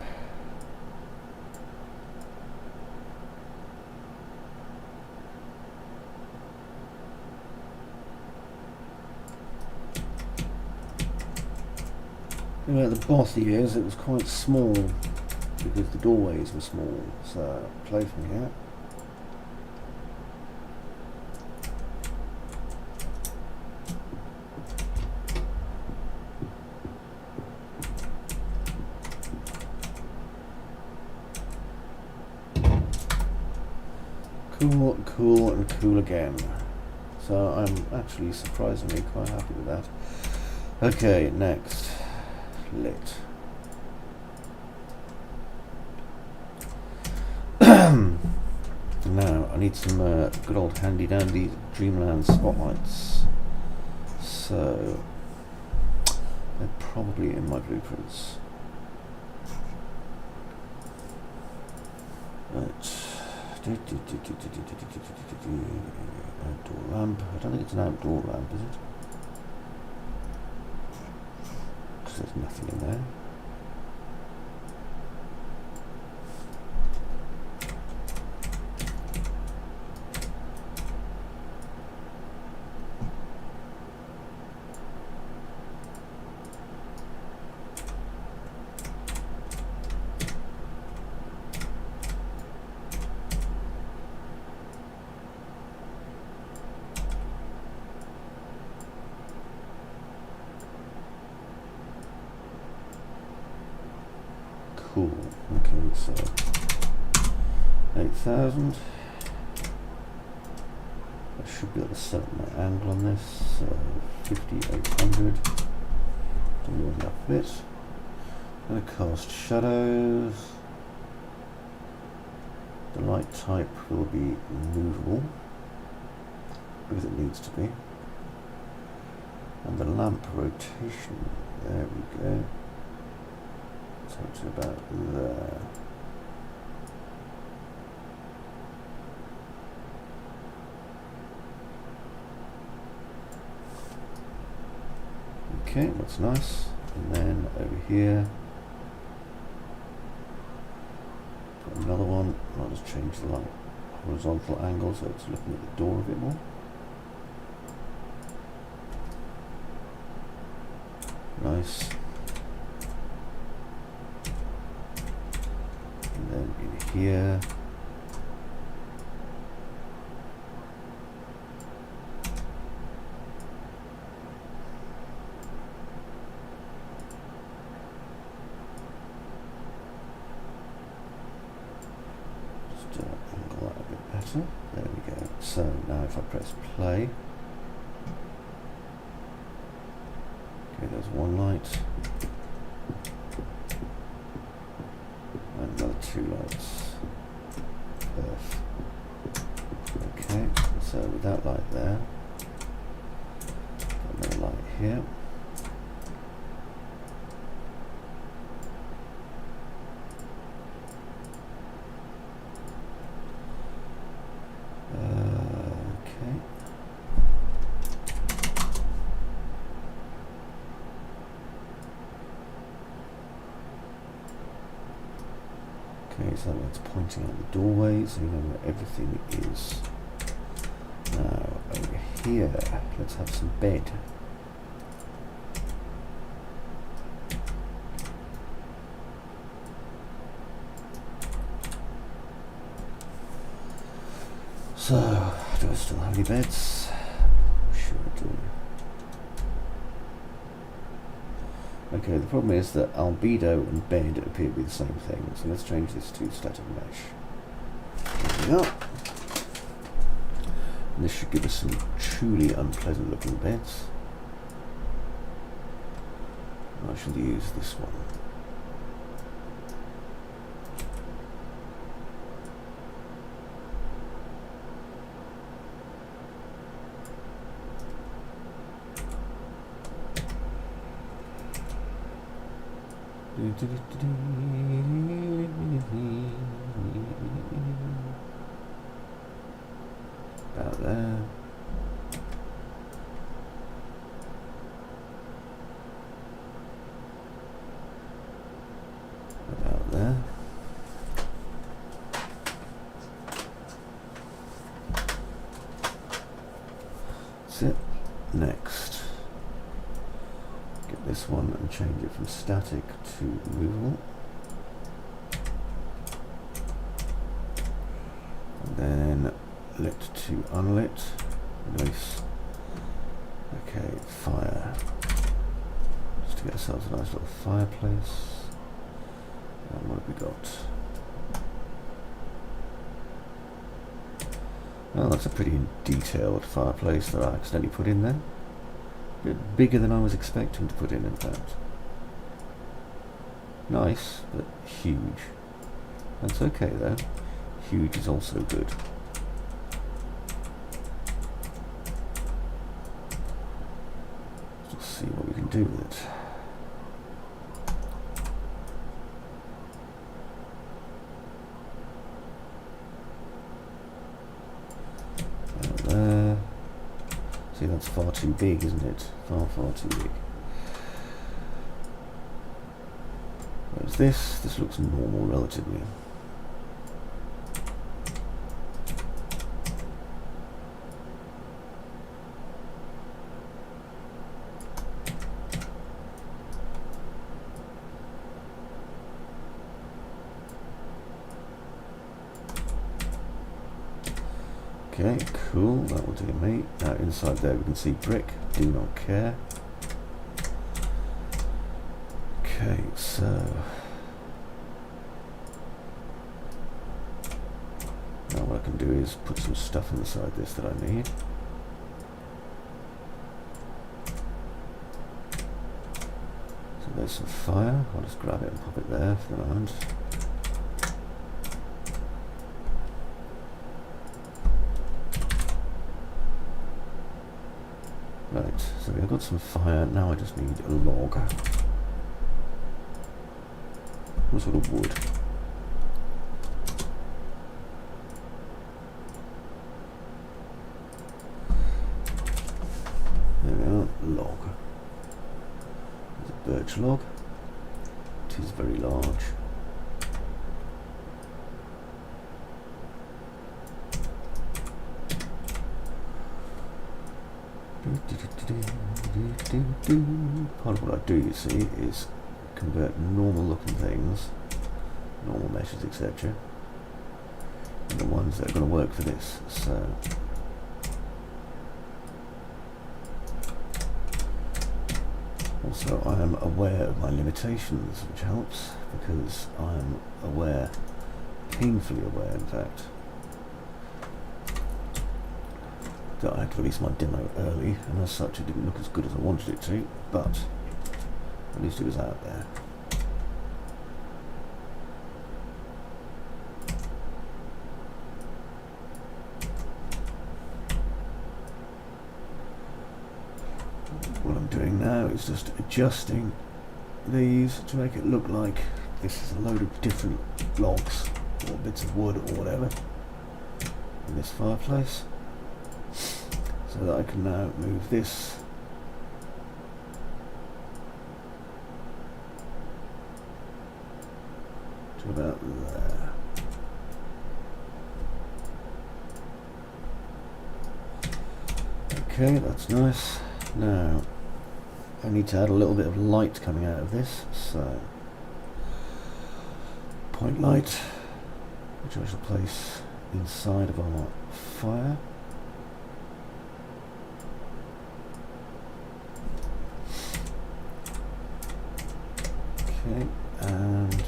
At the bossy is it was quite small because the doorways were small, so play from here. Cool, cool, and cool again. So I'm actually surprisingly quite happy with that. Okay, next. Lit. Now I need some good old handy dandy Dreamlands spotlights. So they're probably in my blueprints. Right. Outdoor lamp. I don't think it's an outdoor lamp, is it? Because there's nothing in there. Cool. Okay, so 8,000. I should be able to set up my angle on this. So 5,800. Do more than that bit. I'm going to cast shadows. The light type will be movable because it needs to be. And the lamp rotation. There we go. So it's about there. Okay, that's nice. And then over here, put another one. I'll just change the light horizontal angle so it's looking at the door a bit more. Nice. And then in here, angle that a bit better. There we go. So now if I press play, okay, there's one light and another two lights. Okay, so with that light there, another light here. Okay, so it's pointing out the doorway, so you know where everything is. Now, over here, let's have some bed. So, do I still have any beds? Sure I do. Okay, the problem is that albedo and bed appear to be the same thing, so let's change this to static mesh. There we go. And this should give us some truly unpleasant looking beds. I shall use this one. About there. About there. That's it. Next. Get this one and change it from static to movable. And then lit to unlit. Nice. Okay, fire. Just to get ourselves a nice little fireplace. And what have we got? Well, that's a pretty detailed fireplace that I accidentally put in there. A bit bigger than I was expecting to put in fact. Nice, but huge. That's okay though. Huge is also good. Let's see what we can do with it. There. See, that's far too big, isn't it? Far, far too big. Whereas this looks normal relatively. Okay, cool, that will do me. Now inside there we can see brick, do not care. Okay, so now what I can do is put some stuff inside this that I need. So there's some fire, I'll just grab it and pop it there for the moment. Right, so we've got some fire, now I just need a log. What sort of wood? There we are, log. birch log. It is very large. Part of what I do, you see, is convert normal looking things, normal meshes, etc., and the ones that are going to work for this. So also I am aware of my limitations, which helps, because I am aware, painfully aware in fact, that I had to release my demo early, and as such it didn't look as good as I wanted it to, but at least it was out there. What I'm doing now is just adjusting these to make it look like this is a load of different logs or bits of wood or whatever in this fireplace, so that I can now move this to about there. Okay, that's nice. Now I need to add a little bit of light coming out of this, so point light, which I shall place inside of our fire. Okay, and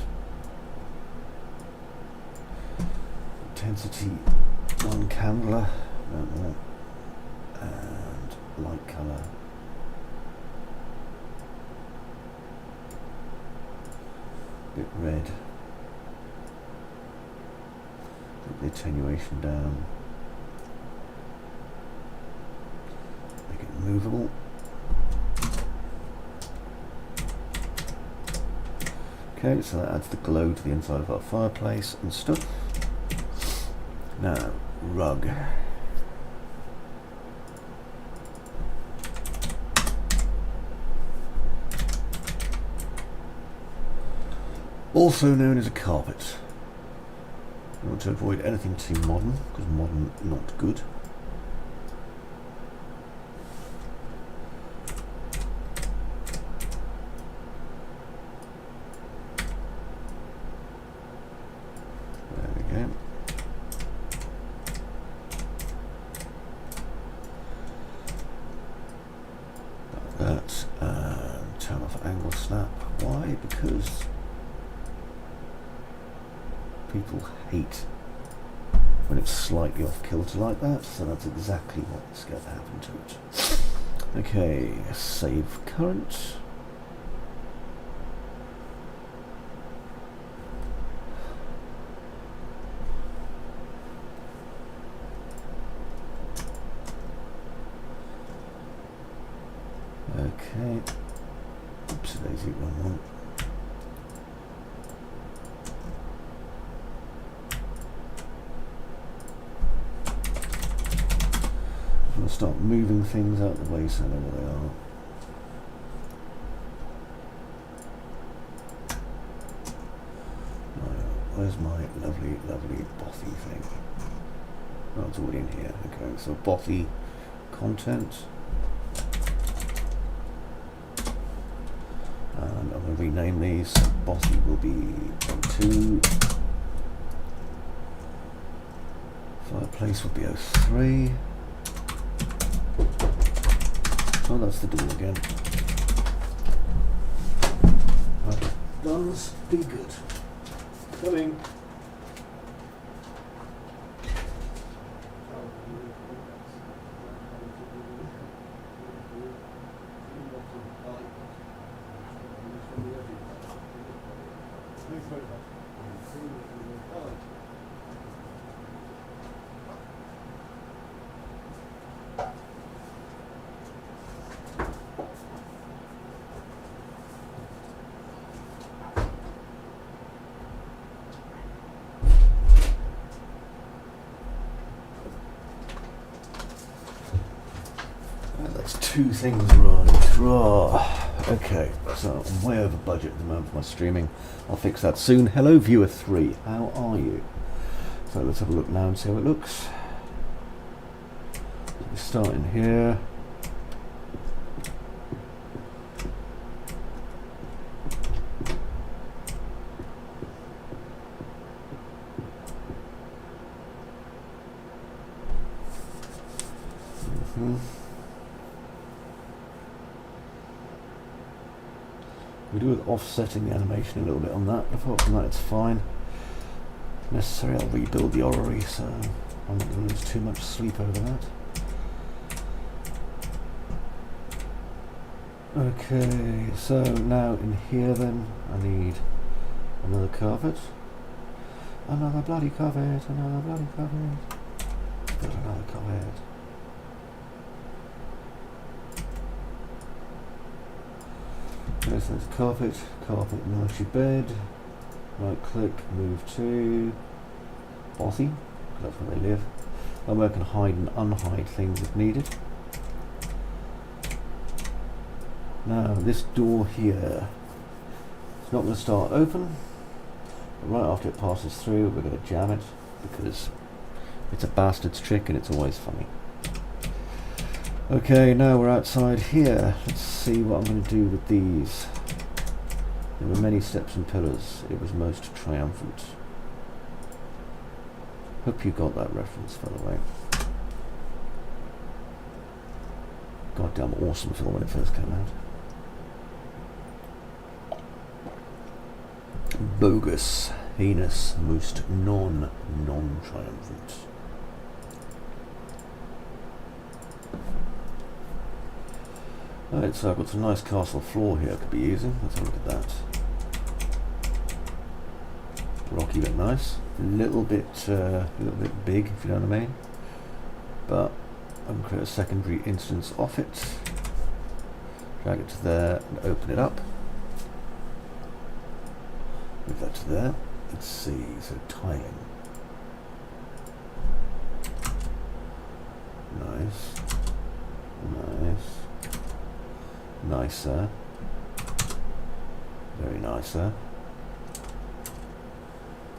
intensity 1 candela, no more, and light colour. Bit red. Put the attenuation down. Make it movable. Okay, so that adds the glow to the inside of our fireplace and stuff. Now, rug. Also known as a carpet. I want to avoid anything too modern, because modern not good. There we go. Like that, and turn off angle snap. Why? Because people hate when it's slightly off kilter like that, so that's exactly what's going to happen to it. Okay, save current. Okay, oops, daisy, wrong one. I'll start moving things out of the way so I know where they are. Right, where's my lovely, lovely bothy thing? Oh, it's already in here. Okay, so bothy content. And I'm going to rename these. So bothy will be 02. Fireplace will be 03. Oh, that's the door again. Right, guns, be good. Coming. That's two things right. Oh, Okay, so I'm way over budget at the moment for my streaming. I'll fix that soon. Hello viewer 3, how are you? So let's have a look now and see how it looks. We start in here. We do with offsetting the animation a little bit on that. Apart from that, it's fine. If necessary, I'll rebuild the orrery, so I'm not going to lose too much sleep over that. Okay, so now in here then, I need another carpet. Another bloody carpet, another bloody carpet. Got another carpet. Okay, so there's carpet, carpet, nursery bed. Right click, move to Bothy, that's where they live. And we can hide and unhide things if needed. Now this door here, it's not going to start open, but right after it passes through we're going to jam it because it's a bastard's trick and it's always funny. Okay, now we're outside here. Let's see what I'm going to do with these. There were many steps and pillars. It was most triumphant. Hope you got that reference, by the way. Goddamn awesome film when it first came out. Bogus, heinous, most non-triumphant. Right, so I've got some nice castle floor here I could be using. Let's have a look at that. Rocky but nice. A little bit big, if you know what I mean. But I can create a secondary instance off it. Drag it to there and open it up. Move that to there. Let's see, so tiling. Nice. Nice. Nicer. Very nicer.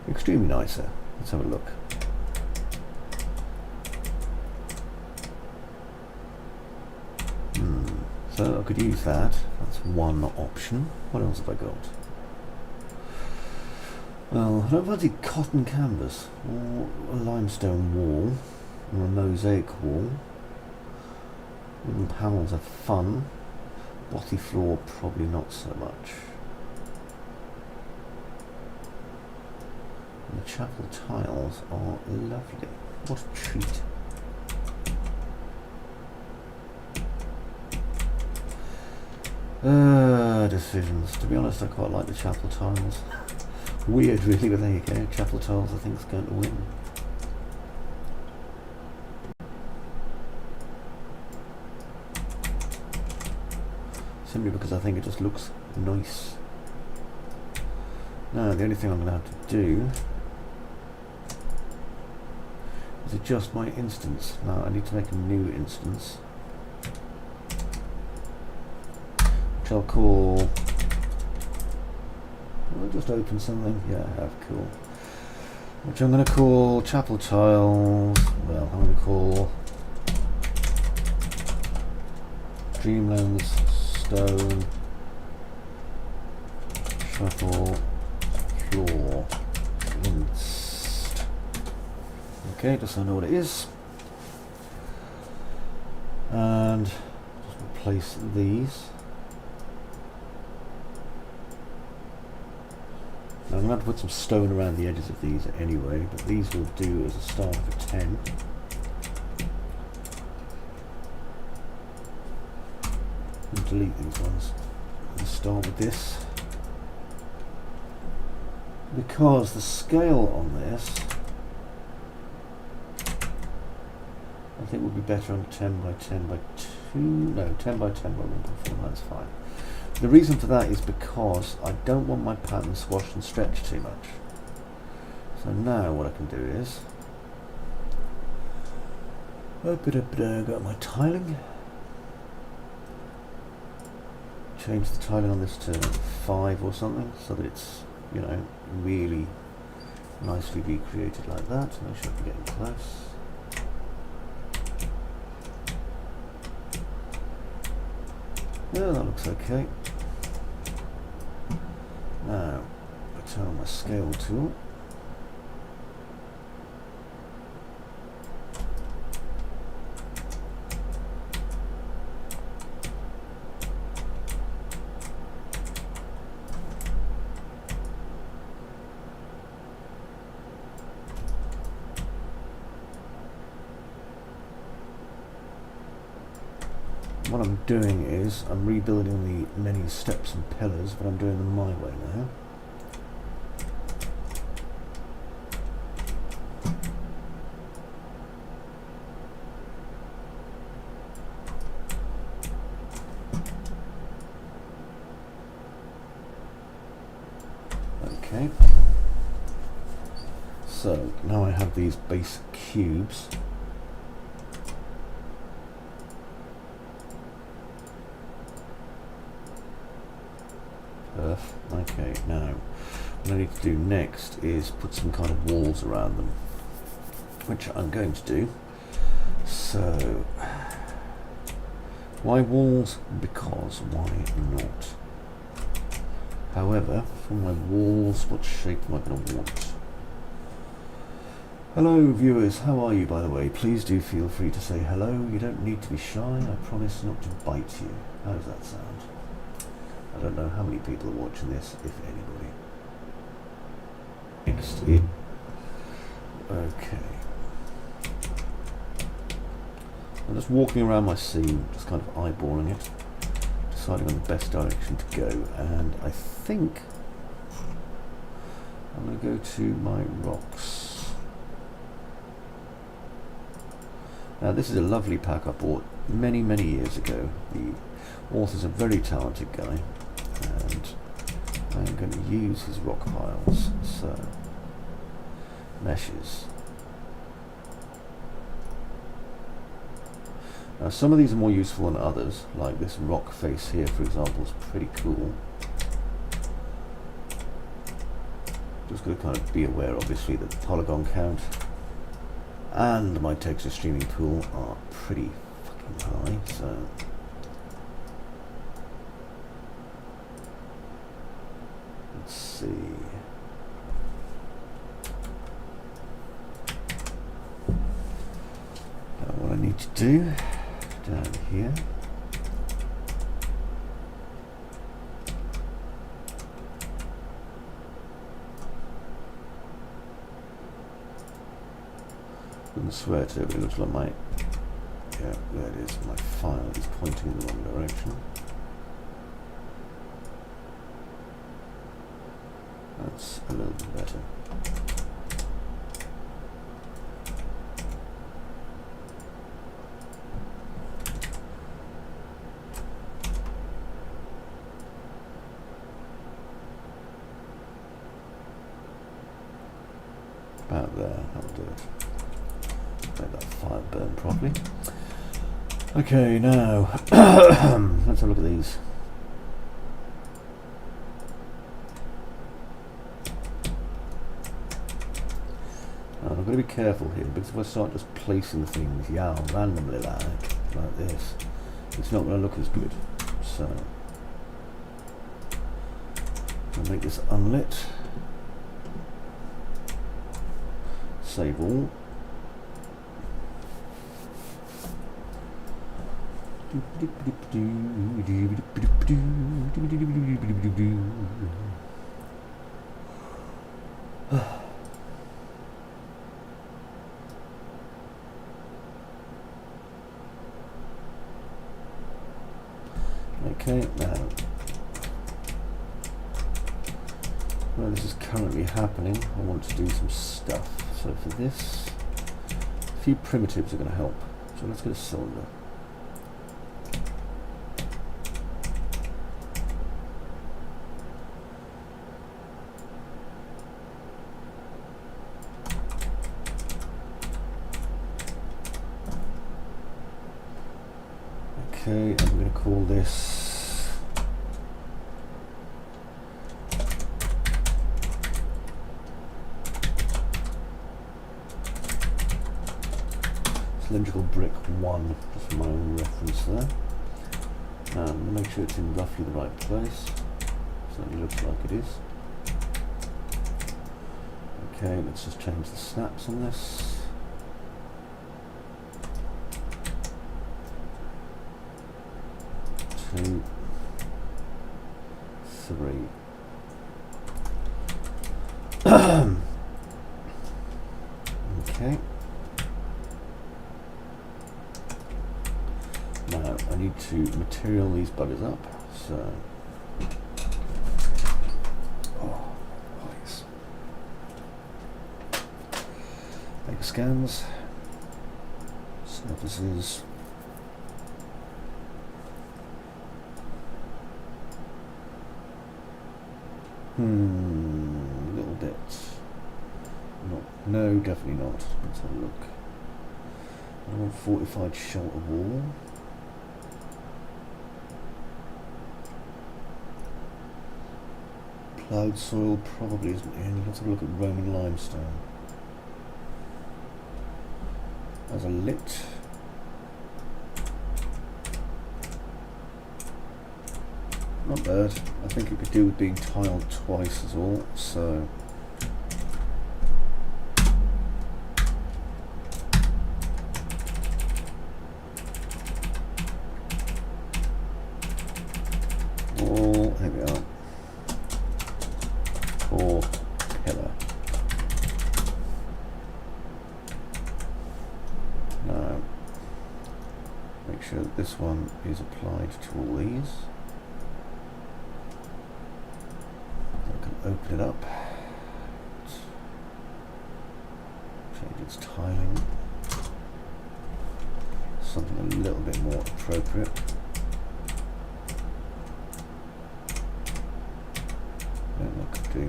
Extremely nicer. Let's have a look. So I could use that. That's one option. What else have I got? Well, I don't fancy cotton canvas or a limestone wall or a mosaic wall. Wooden panels are fun. Bothy floor, probably not so much. And the chapel tiles are lovely. What a treat. Decisions. To be honest, I quite like the chapel tiles. Weird, really, but there you go. Chapel tiles, I think, is going to win. Simply because I think it just looks nice. Now, the only thing I'm going to have to do is adjust my instance. Now, I need to make a new instance, which I'll call... I'll just open something. Yeah, I have. Cool. Which I'm going to call chapel tiles. Well, I'm going to call Dreamlands stone chapel floor inst. Okay, just so I know what it is. And just replace these. Now I'm going to have to put some stone around the edges of these anyway, but these will do as a start of a 10. And delete these ones. Let's start with this. Because the scale on this, I think would be better on 10 by 10 by 2. No, 10 by 10 by 1.4. That's fine. The reason for that is because I don't want my pattern squashed and stretched too much. So now what I can do is, got my tiling, change the tiling on this to 5 or something, so that it's, you know, really nicely recreated like that. Make sure I'm getting close. Yeah, that looks okay. Now, I turn on my scale tool. What I'm doing is I'm rebuilding the many steps and pillars, but I'm doing them my way now. Okay. So now I have these base cubes. Okay, now what I need to do next is put some kind of walls around them, which I'm going to do. So, why walls? Because why not? However, for my walls, what shape am I going to want? Hello viewers, how are you, by the way? Please do feel free to say hello. You don't need to be shy. I promise not to bite you. How does that sound? I don't know how many people are watching this, if anybody. Next in. Okay. I'm just walking around my scene, just kind of eyeballing it, deciding on the best direction to go, and I think I'm going to go to my rocks. Now this is a lovely pack I bought many years ago. The author's a very talented guy, and I'm going to use his rock piles. So, meshes. Now some of these are more useful than others, like this rock face here, for example, is pretty cool. Just got to kind of be aware, obviously, that the polygon count and my texture streaming pool are pretty fucking high, so let's see. Now what I need to do down here, wouldn't swear to it, but it looks like my, yeah, there it is, my file is pointing in the wrong direction. That's a little bit better. About there, that'll do it. Make that fire burn properly. Okay, now let's have a look at these. I've got to be careful here, because if I start just placing things randomly like this, it's not going to look as good. So I'll make this unlit. Save all. Okay, now where this is currently happening, I want to do some stuff. So for this, a few primitives are going to help. So let's get a cylinder. Okay, I'm going to call this cylindrical brick 1, just for my own reference there. Make sure it's in roughly the right place. Certainly looks like it is. Okay, let's just change the snaps on this. Two, three. Okay. Now I need to material these buggers up, so nice. Make scans, surfaces. A little bit. No, definitely not. Let's have a look. I want fortified shelter wall. Ploughed soil probably isn't in. Let's have a look at Roman limestone. As a lit. Not bad. I think it could do with being tiled twice as well, so here we are. Core pillar. Now, make sure that this one is applied to all these. I can open it up. Change its tiling. Something a little bit more appropriate. That could do.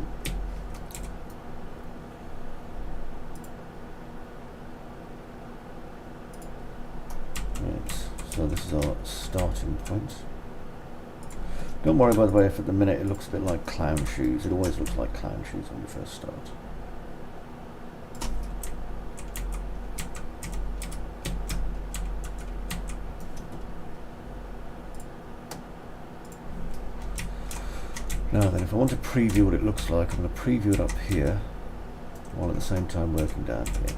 Right, so this is our starting point. Don't worry, by the way, if at the minute it looks a bit like clown shoes. It always looks like clown shoes when you first start. Now then, if I want to preview what it looks like, I'm going to preview it up here, while at the same time working down here.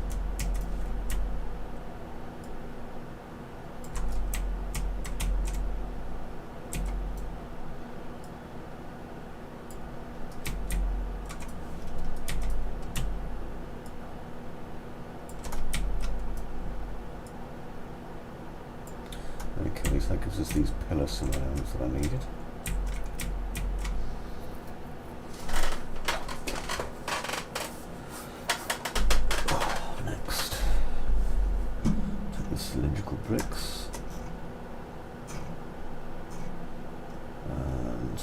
Okay, so that gives us these pillar surrounds that I needed. Cylindrical bricks and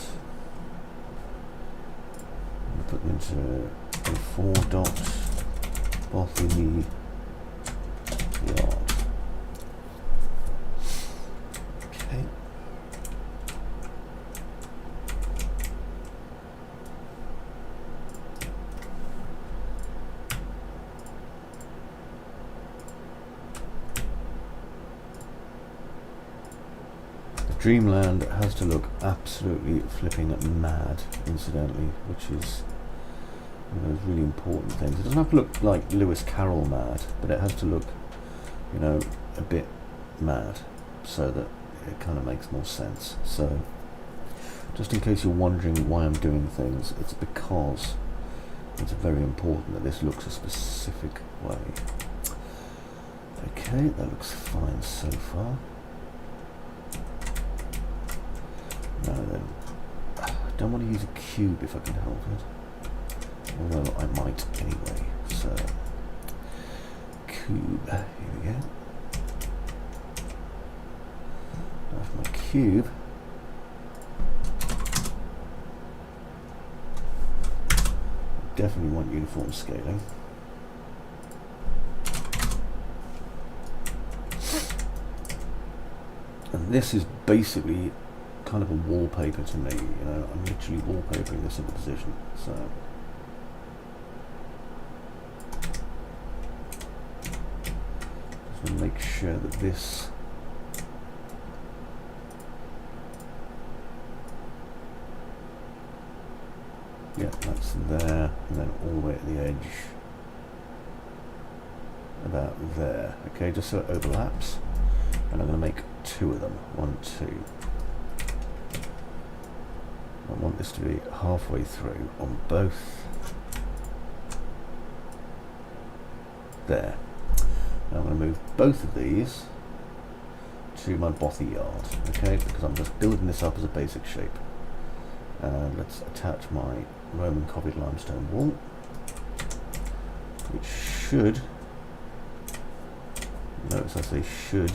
I'm going to put them into a 4 dot bothy yard. Okay. Dreamland has to look absolutely flipping mad, incidentally, which is one of those really important things. It doesn't have to look like Lewis Carroll mad, but it has to look, you know, a bit mad, so that it kind of makes more sense. So, just in case you're wondering why I'm doing things, it's because it's very important that this looks a specific way. Okay, that looks fine so far. Now then, I don't want to use a cube if I can help it, although I might anyway, so cube, here we go. Now for my cube, definitely want uniform scaling. And this is basically kind of a wallpaper to me, you know, I'm literally wallpapering this into position, so just And make sure that this that's there, and then all the way at the edge about there. Okay, just so it overlaps. And I'm going to make 2 of them. 1, 2. I want this to be halfway through on both. There. Now I'm going to move both of these to my bothy yard, okay, because I'm just building this up as a basic shape. And let's attach my Roman copied limestone wall, which should, notice I say should,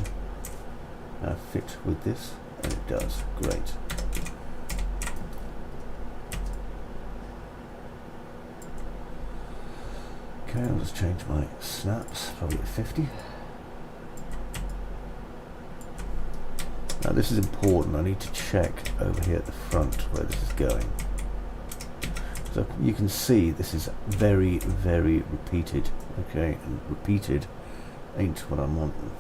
fit with this, and it does. Great. Okay, I'll just change my snaps, probably at 50. Now this is important, I need to check over here at the front where this is going. So you can see this is very, very repeated, okay, and repeated ain't what I'm wanting.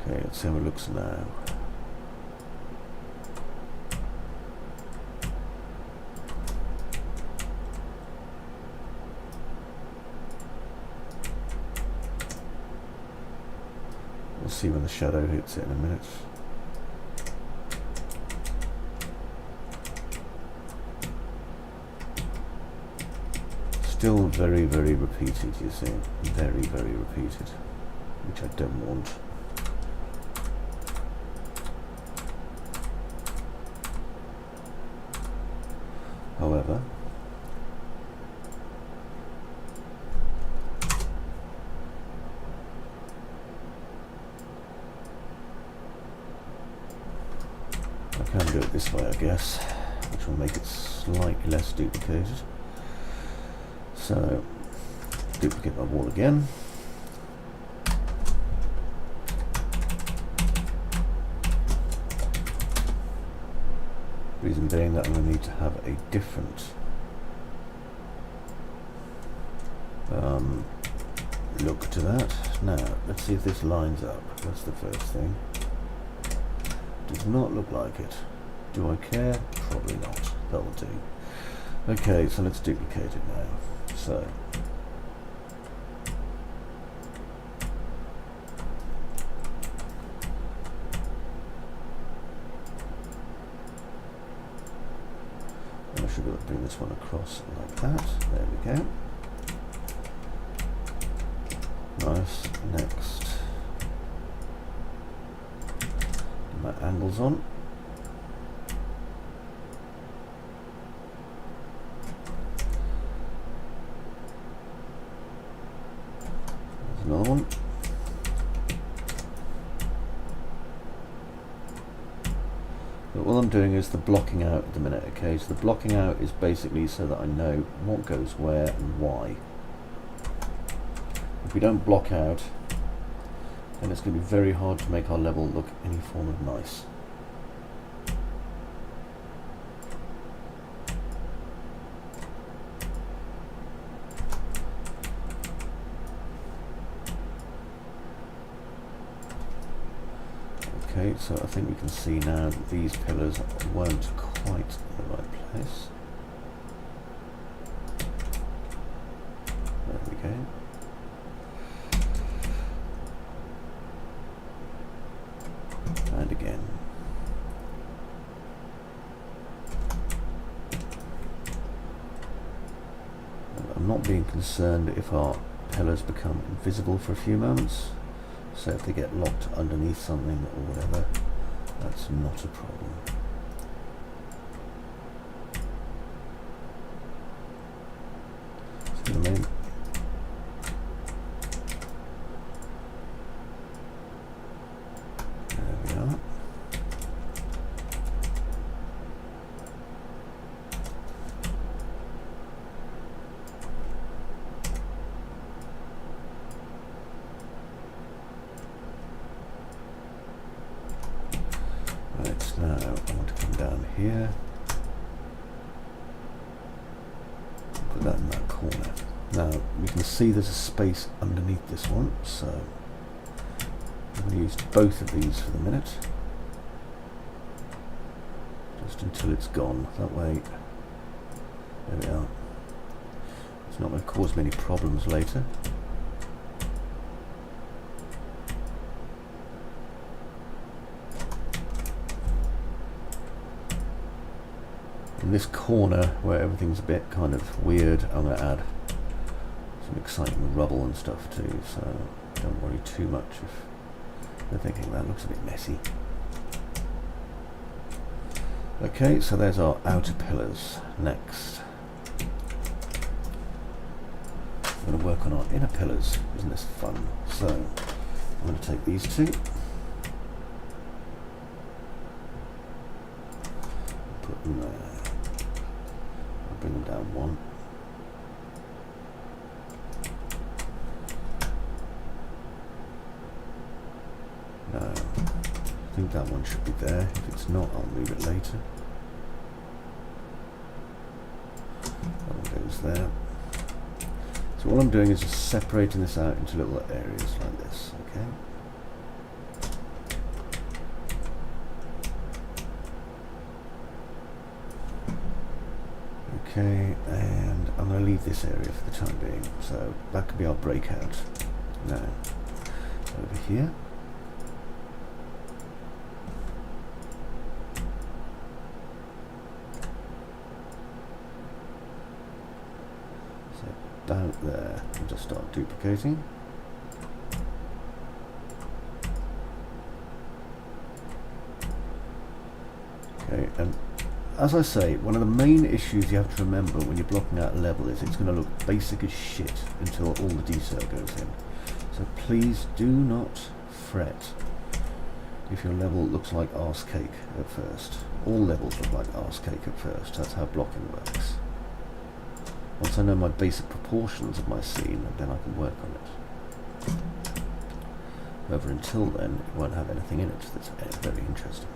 Okay, let's see how it looks now. We'll see when the shadow hits it in a minute. Still very, very repeated, you see. Very, very repeated, which I don't want. However, I can do it this way, I guess, which will make it slightly less duplicated. So, duplicate my wall again. Reason being that I'm going to need to have a different look to that. Now, let's see if this lines up. That's the first thing. Does not look like it. Do I care? Probably not. That'll do. Okay, so let's duplicate it now. So, I should be able to bring this one across like that. There we go. Nice. Next, my angles on. There's another one. But what I'm doing is the blocking out at the minute, okay? So the blocking out is basically so that I know what goes where and why. If we don't block out, then it's going to be very hard to make our level look any form of nice. Okay, so I think we can see now that these pillars weren't quite in the right place. There we go. And again. And I'm not being concerned if our pillars become invisible for a few moments. So if they get locked underneath something or whatever, that's not a problem. See what I mean? There we are. Right. here. Put that in that corner. Now you can see there's a space underneath this one, so I'm going to use both of these for the minute. Just until it's gone. That way, there we are. It's not going to cause me any problems later. In this corner where everything's a bit kind of weird, I'm going to add some exciting rubble and stuff too, so don't worry too much if they're thinking that looks a bit messy. Okay, so there's our outer pillars. Next, we're going to work on our inner pillars. Isn't this fun? So I'm going to take these two, put them there. I'll bring them down one. No, I think that one should be there. If it's not, I'll move it later. That one goes there. So all I'm doing is just separating this out into little areas like this, okay? Okay, and I'm going to leave this area for the time being. So that could be our breakout. Now, over here. Down there and just start duplicating. Okay, and as I say, one of the main issues you have to remember when you're blocking out a level is it's going to look basic as shit until all the detail goes in. So please do not fret if your level looks like arse cake at first. All levels look like arse cake at first. That's how blocking works. Once I know my basic proportions of my scene, then I can work on it. However, until then, it won't have anything in it that's very interesting.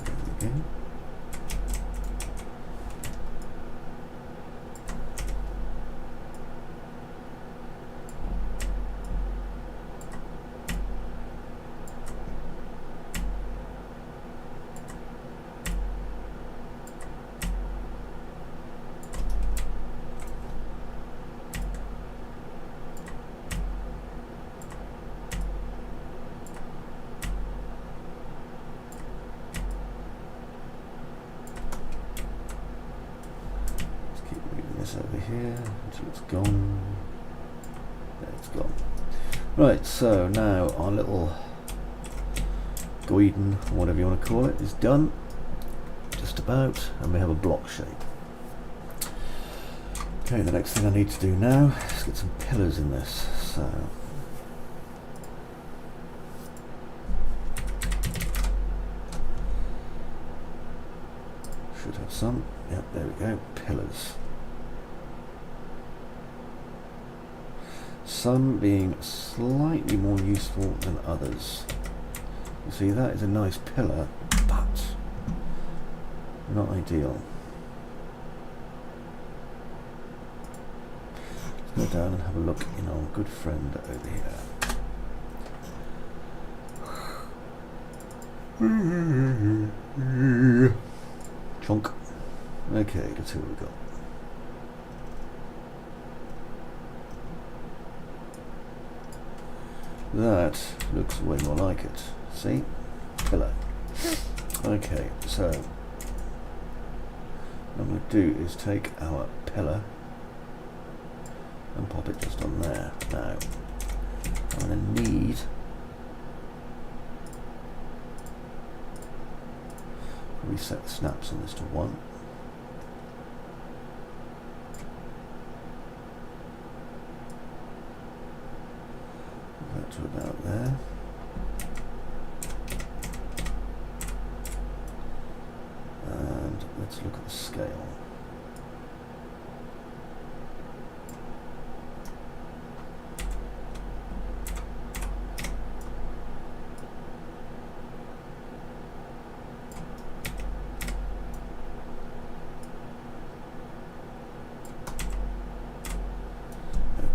There we go. Over here until it's gone. There, it's gone. Right, so now our little guidon, or whatever you want to call it, is done. Just about, and we have a block shape. Okay, the next thing I need to do now is get some pillars in this. So should have some. Yep, there we go. Pillars. Some being slightly more useful than others. You see, that is a nice pillar, but not ideal. Let's go down and have a look in our good friend over here. Chunk. Okay, let's see what we got. That looks way more like it. See? Pillar. Okay, so what I'm going to do is take our pillar and pop it just on there. Now, I'm going to need reset the snaps on this to 1. That to about there. And let's look at the scale.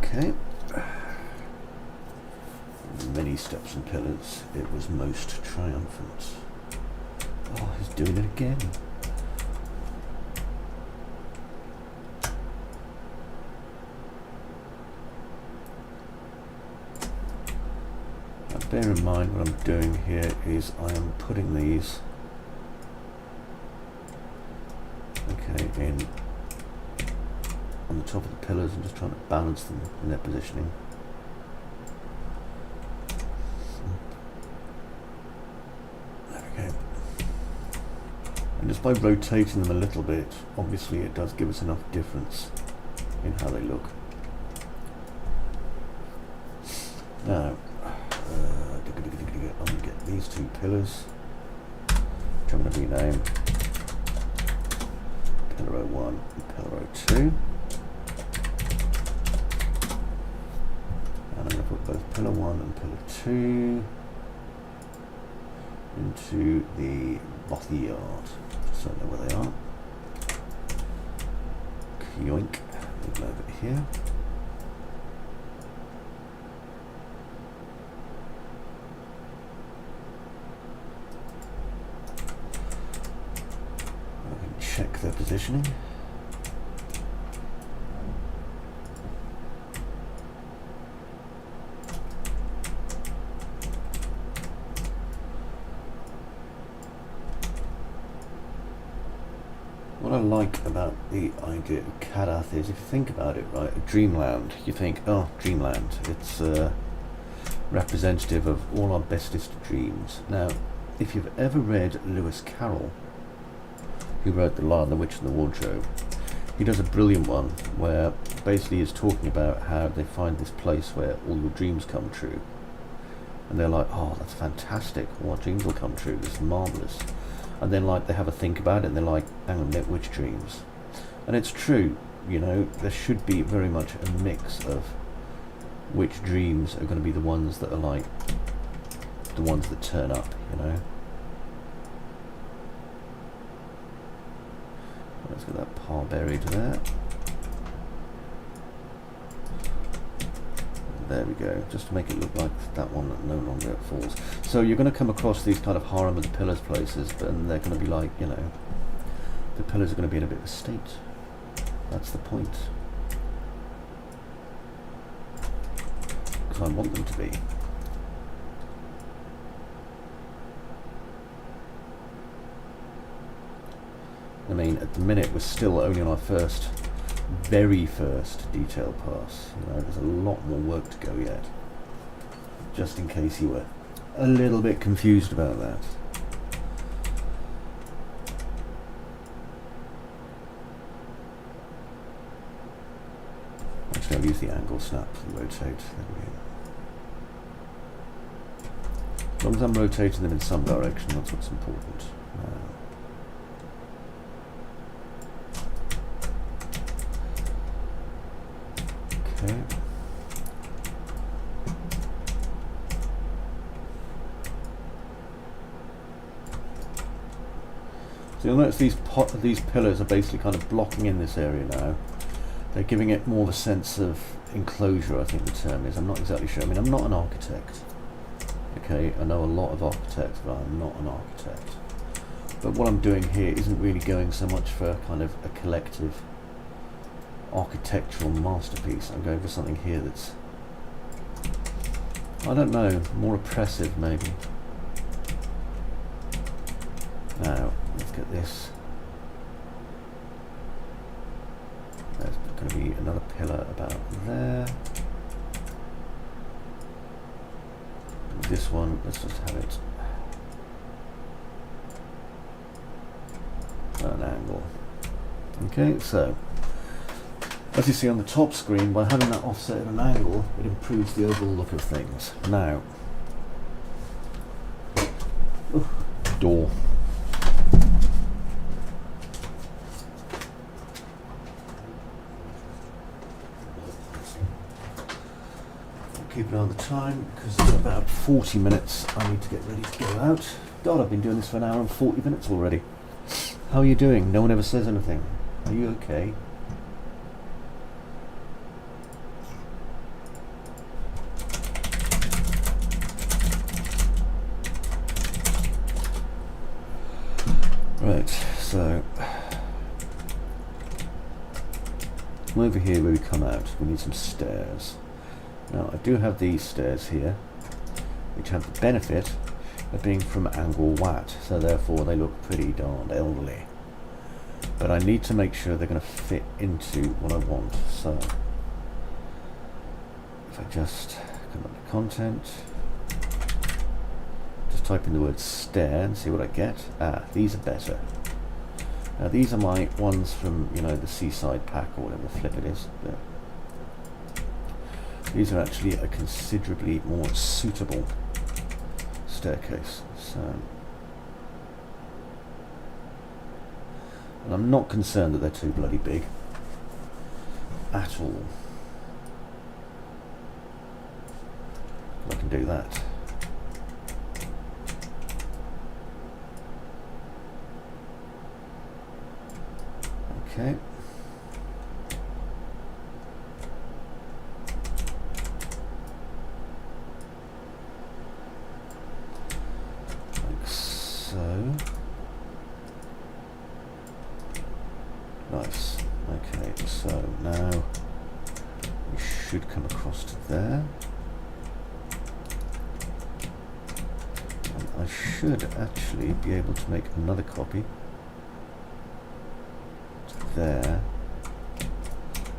Okay. Many steps and pillars. It was most triumphant. Oh, he's doing it again. Now bear in mind what I'm doing here is I am putting these in on the top of the pillars and just trying to balance them in their positioning. There we go. And just by rotating them a little bit, obviously it does give us enough difference in how they look. Now, I'm going to get these two pillars, which I'm going to rename Pillar 01 and Pillar 02. And I'm going to put both Pillar 1 and Pillar 2 into the bothy yard, just so I know where they are. Yoink, move them over here. I can check their positioning. What I like about the idea of Kadath is, if you think about it, right, Dreamland, you think, oh, Dreamland, it's representative of all our bestest dreams. Now, if you've ever read Lewis Carroll, who wrote The Lion, the Witch and the Wardrobe, he does a brilliant one where basically he's talking about how they find this place where all your dreams come true. And they're like, oh, that's fantastic, all our dreams will come true, this is marvellous. And then like they have a think about it and they're like, hang on a minute, which dreams? And it's true, you know, there should be very much a mix of which dreams are going to be the ones that are like the ones that turn up, you know. Let's get that par buried there. There we go, just to make it look like that one that no longer falls. So you're going to come across these kind of harem of the pillars places, and they're going to be like, you know, the pillars are going to be in a bit of a state. That's the point. Because I want them to be. I mean, at the minute we're still only on our very first detail pass. You know, there's a lot more work to go yet. Just in case you were a little bit confused about that. Actually, I'll use the angle snap to rotate. There we go. As long as I'm rotating them in some direction, that's what's important. Okay. So you'll notice these pillars are basically kind of blocking in this area now. They're giving it more of a sense of enclosure, I think the term is. I'm not exactly sure. I mean, I'm not an architect. Okay, I know a lot of architects, but I'm not an architect. But what I'm doing here isn't really going so much for kind of a collective architectural masterpiece. I'm going for something here that's, I don't know, more oppressive maybe. Now, let's get this. There's going to be another pillar about there. And this one, let's just have it at an angle. Okay, so as you see on the top screen, by having that offset at an angle, it improves the overall look of things. Now, door. keep an eye on the time because in about 40 minutes I need to get ready to go out. God, I've been doing this for an hour and 40 minutes already. How are you doing? No one ever says anything. Are you okay? Right, so over here where we come out, we need some stairs. Now I do have these stairs here, which have the benefit of being from angle watt, so therefore they look pretty darned elderly. But I need to make sure they're going to fit into what I want. So if I just come up to content, just type in the word stair and see what I get. Ah, these are better. Now these are my ones from, you know, the Seaside pack or whatever the flip it is. But these are actually a considerably more suitable staircase. So, and I'm not concerned that they're too bloody big at all. I can do that. Okay. Like so. Nice. Okay, so now we should come across to there. And I should actually be able to make another copy. There.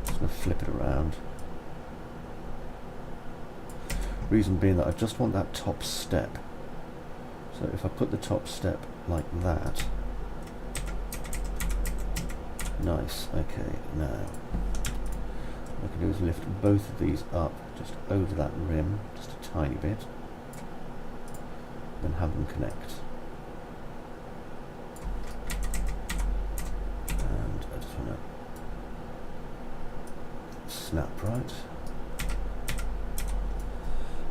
Just going to flip it around. Reason being that I just want that top step. So if I put the top step like that. Nice. Okay, now what I can do is lift both of these up just over that rim, just a tiny bit. Then have them connect. Snap right,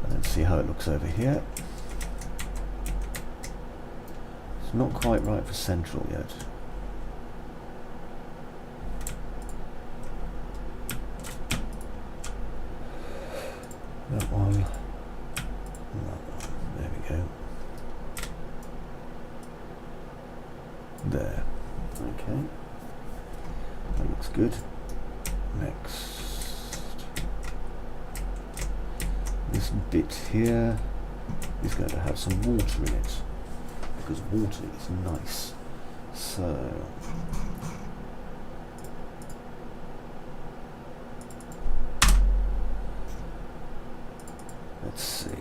and then see how it looks over here. It's not quite right for central yet. That one, there we go. There. Okay. That looks good. Next. This bit here is going to have some water in it because water is nice. So let's see.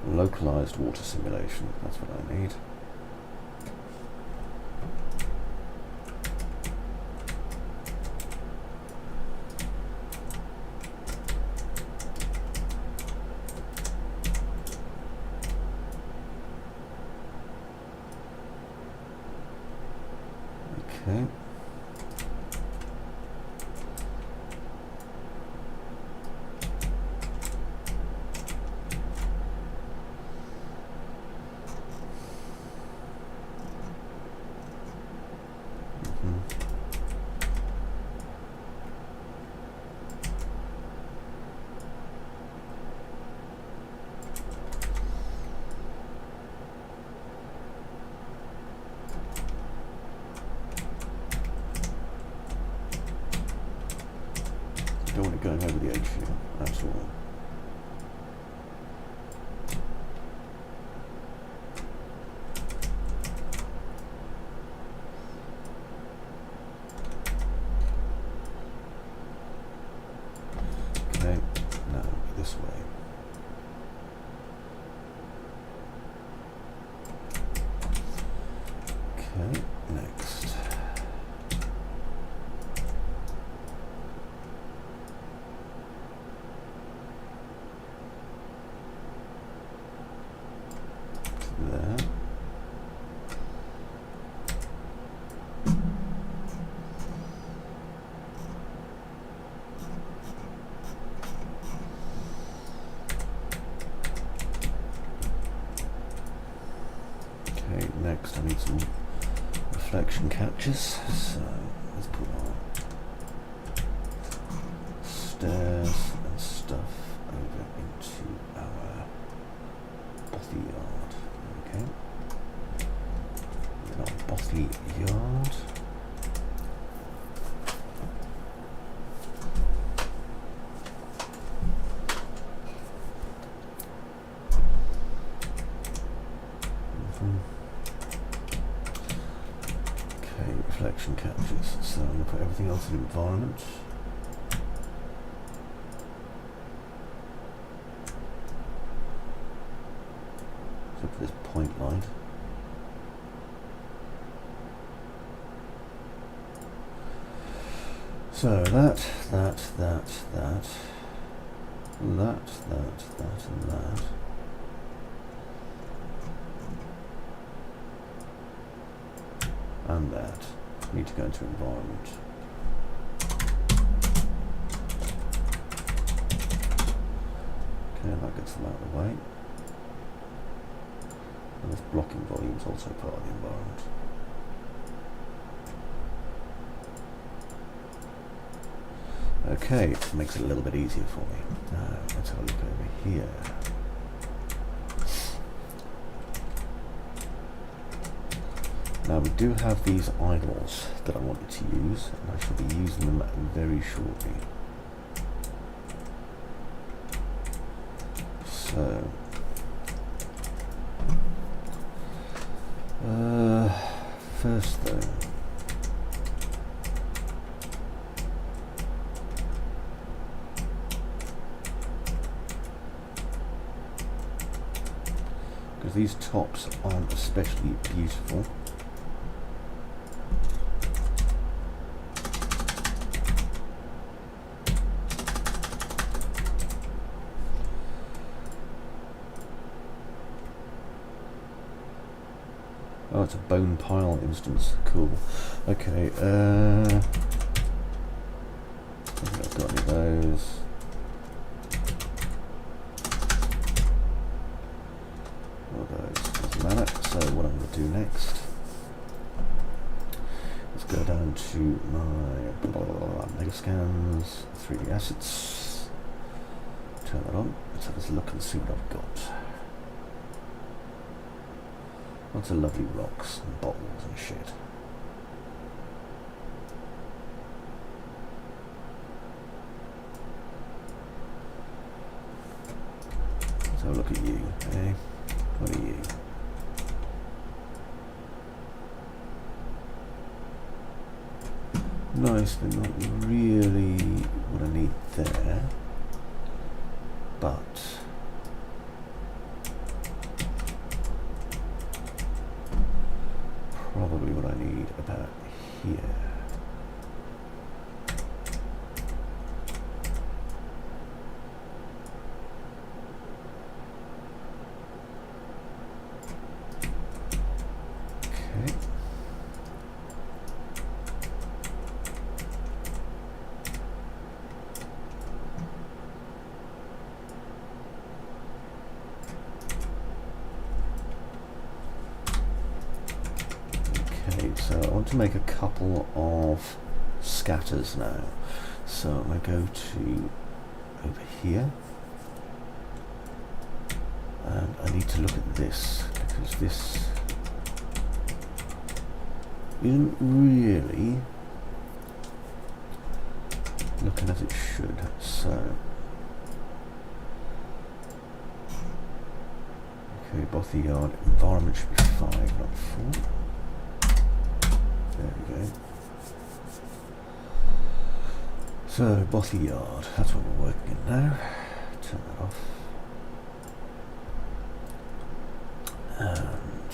Localized water simulation, that's what I need. Okay. Don't want it going over the edge here at all. Okay, now this way. Okay, next. There. next I need some reflection catches, so let's put our stairs and stuff over into our bothy yard. Okay. Then our bothy yard. Okay, reflection catches. So I'm going to put everything else in environment. Except for this point light. So that, and that. And that need to go into environment. Okay, that gets them out of the way. And this blocking volume is also part of the environment. Okay, it makes it a little bit easier for me. Now, let's have a look over here. Now we do have these idols that I wanted to use, and I shall be using them very shortly. So, first though, because these tops aren't especially beautiful. Oh, it's a bone pile instance. Cool. Okay, I don't think I've got any of those. All those doesn't matter. So what I'm going to do next, let's go down to my mega scans, 3D assets. Turn that on. Let's have a look and see what I've got. Lots of lovely rocks and bottles and shit. Let's have a look at you, eh? What are you? Nice, but not really what I need there. But probably what I need about here. Okay. So I want to make a couple of scatters now. So I'm going to go to over here, and I need to look at this because this isn't really looking as it should. So okay, bothy yard environment should be 5, not 4. There we go. So, bothy yard, that's what we're working in now. Turn that off. And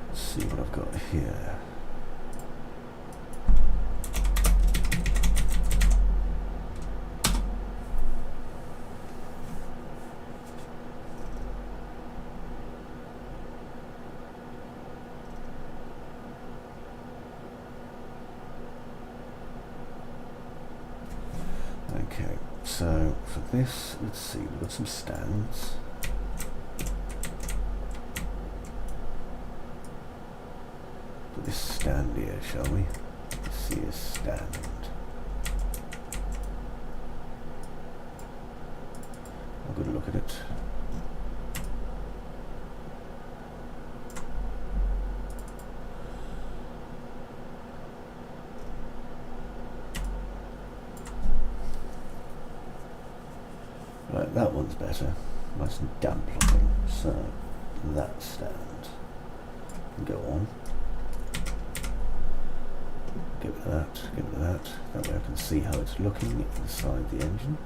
let's see what I've got here. Okay, so for this, let's see, we've got some stands. Put this stand here, shall we? Let's see a stand. I'll go to look at it. Right, that one's better. Nice and damp looking. So that stand can go on. Get rid of that, get rid of that. That way I can see how it's looking inside the engine.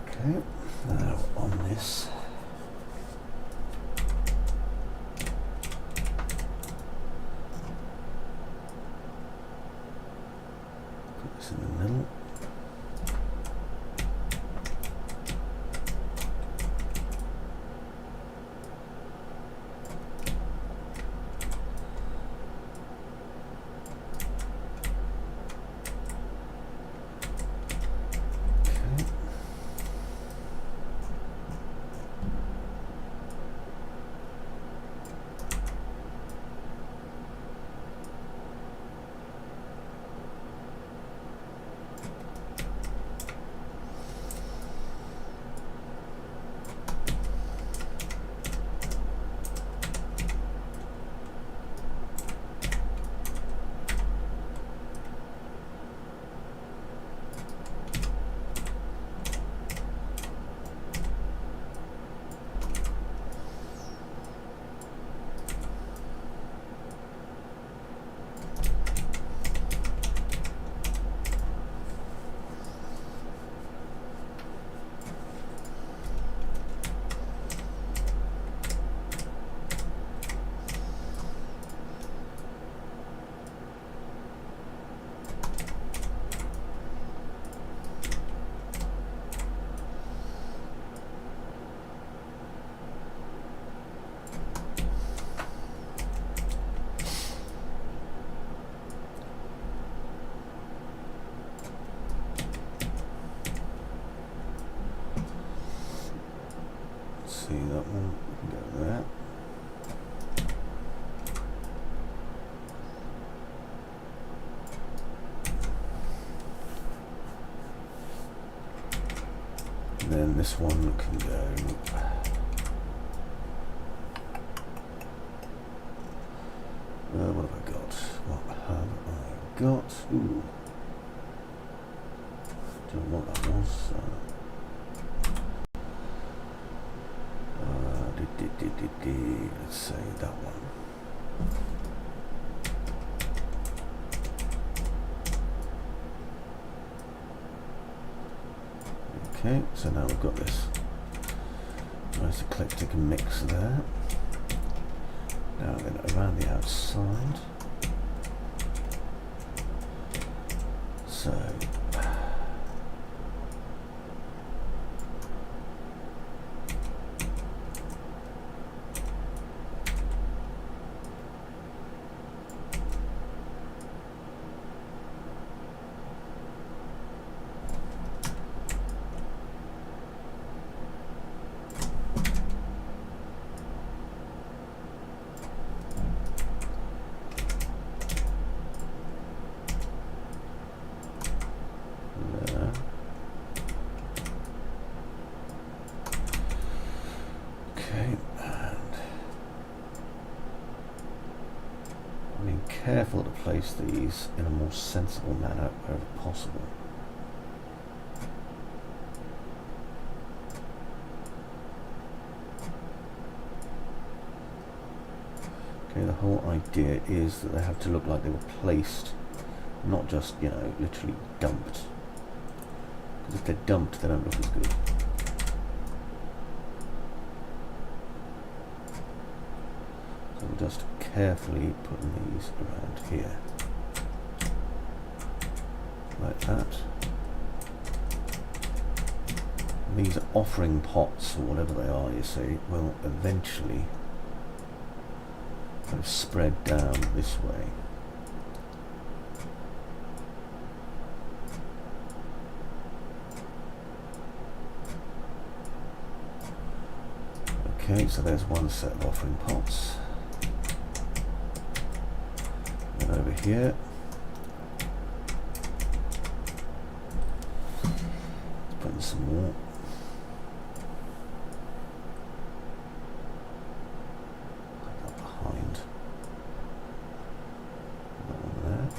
Okay, now on this. Put this in the middle. See that one, we can go there. And then this one can go. What have I got? What have I got? Ooh. Don't know what that was. Let's say that one. Okay, so now we've got this nice eclectic mix there. Now then around the outside. So careful to place these in a more sensible manner wherever possible. Okay, the whole idea is that they have to look like they were placed, not just, you know, literally dumped. Because if they're dumped, they don't look as good. So we're just carefully putting these around here, like that. these offering pots, or whatever they are, you see, will eventually kind of spread down this way. Okay, so there's one set of offering pots. And over here, let's put in some more. Put that behind. That one there.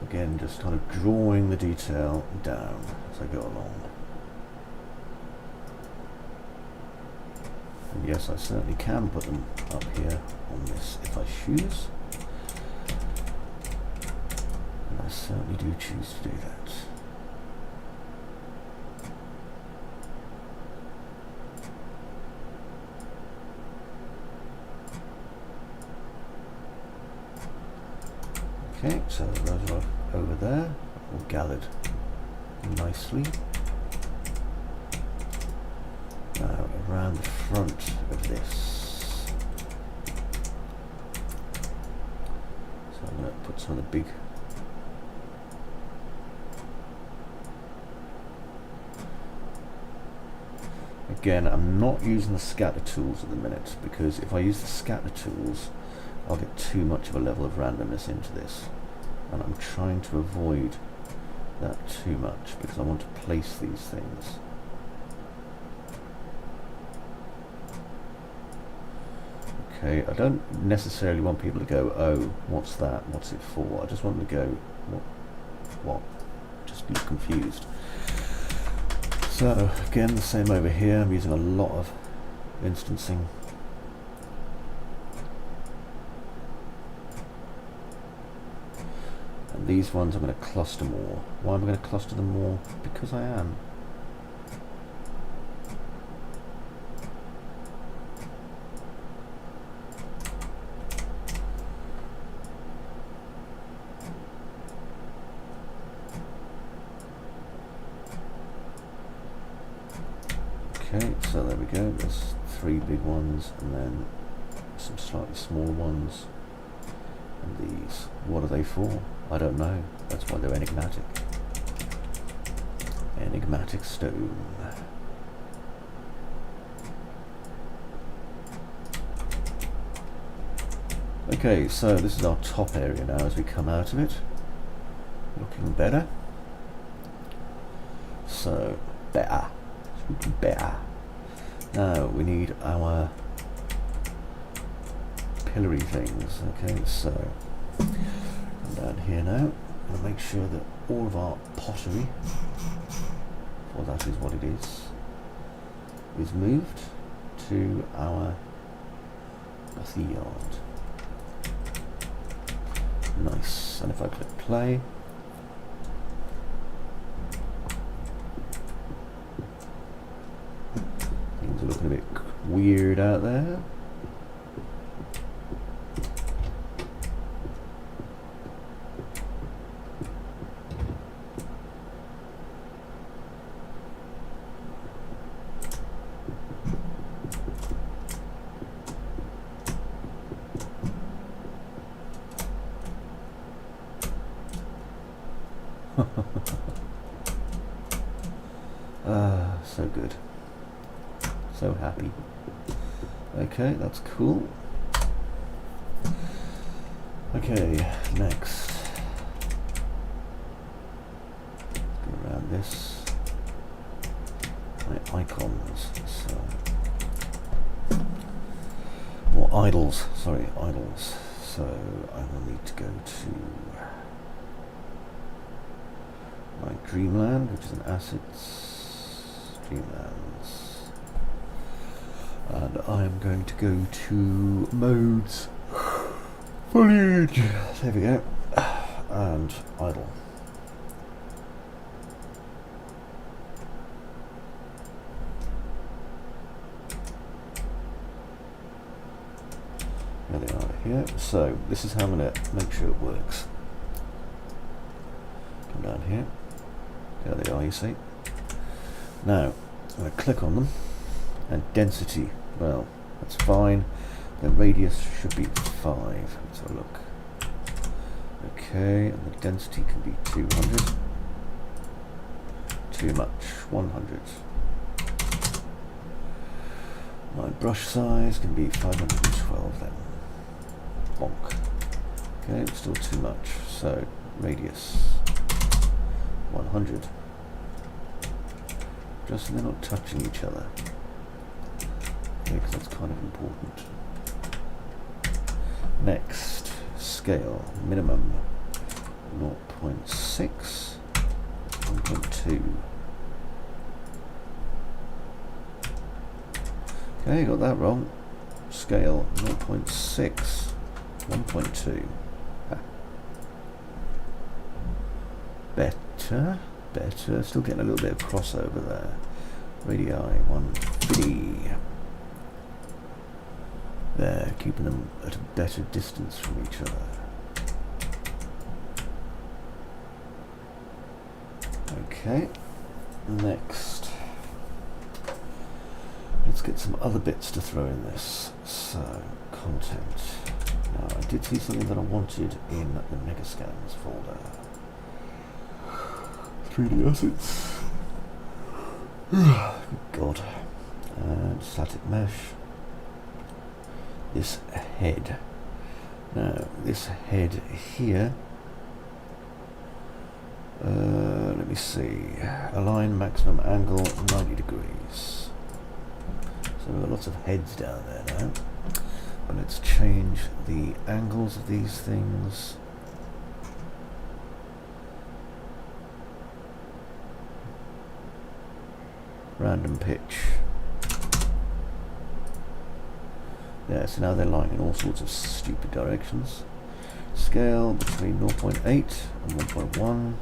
Again, just kind of drawing the detail down as I go along. And yes, I certainly can put them up here on this if I choose. And I certainly do choose to do that. Okay, so those are over there, all gathered nicely. Now around the front of this. So I'm going to put some of the big Again, I'm not using the scatter tools at the minute, because if I use the scatter tools I'll get too much of a level of randomness into this, and I'm trying to avoid that too much because I want to place these things. Okay, I don't necessarily want people to go, oh, what's that, what's it for? I just want them to go, what? Just look confused. So again, the same over here. I'm using a lot of instancing. And these ones I'm going to cluster more. Why am I going to cluster them more? Because I am. Okay, so there we go. There's 3 big ones and then some slightly smaller ones. And these, what are they for? I don't know. That's why they're enigmatic. Enigmatic stone. Okay, so this is our top area now as we come out of it. Looking better. So, better. Better. Now we need our pillory things. Okay, so I'm down here now. I'm going to make sure that all of our pottery, for that is what it is moved to our bothy yard. Nice. And if I click play, things are looking a bit weird out there. So good. So happy. Okay, that's cool. Okay, next. Go around this. My icons. So, or idols. Sorry, idols. So I will need to go to my Dreamland, which is an assets. Dreamlands. And I am going to go to modes, foliage, there we go, and idle. There they are here. So this is how I'm going to make sure it works. Come down here. There they are, you see. Now I'm going to click on them, and density, well, that's fine. The radius should be 5. Let's have a look. Okay, and the density can be 200. Too much. 100. My brush size can be 512 then. Bonk. Okay, it's still too much. So radius 100. Just so they're not touching each other. Okay, because that's kind of important. Next, scale minimum 0.6, 1.2. Okay, got that wrong. Scale 0.6, 1.2. Better. Still getting a little bit of crossover there. Radii 150. There, keeping them at a better distance from each other. Okay, next. Let's get some other bits to throw in this. So, content. Now, I did see something that I wanted in the Megascans folder. 3D assets. Good God. And static mesh. This head. Now, this head here. Let me see. Align maximum angle 90 degrees. So we've got lots of heads down there now. But let's change the angles of these things. Random pitch. Yeah, so now they're lying in all sorts of stupid directions. Scale between 0.8 and 1.1.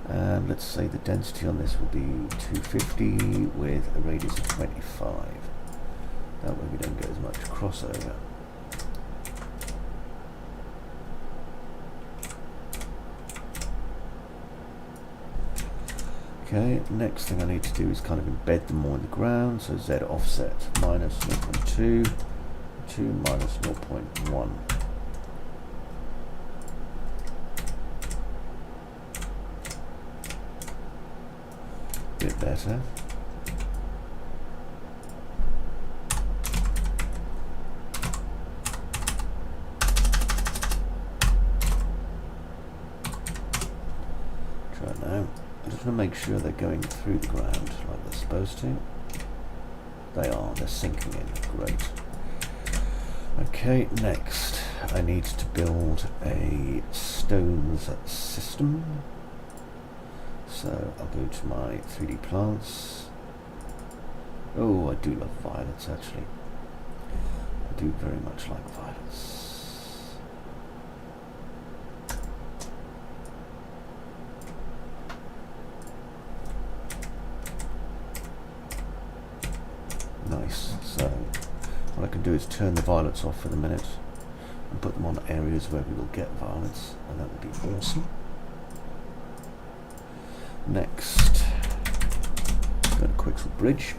And let's say the density on this will be 250 with a radius of 25. That way we don't get as much crossover. Okay, next thing I need to do is kind of embed them more in the ground. So Z offset minus 0.2 to minus 0.1. Bit better. Try it now. I just want to make sure they're going through the ground like they're supposed to. They are, they're sinking in. Great. Okay, next I need to build a stones system. So I'll go to my 3D plants. Oh, I do love violets actually. I do very much like violets. Nice. So what I can do is turn the violets off for the minute and put them on areas where we will get violets, and that would be awesome. Next, go to Quixel Bridge.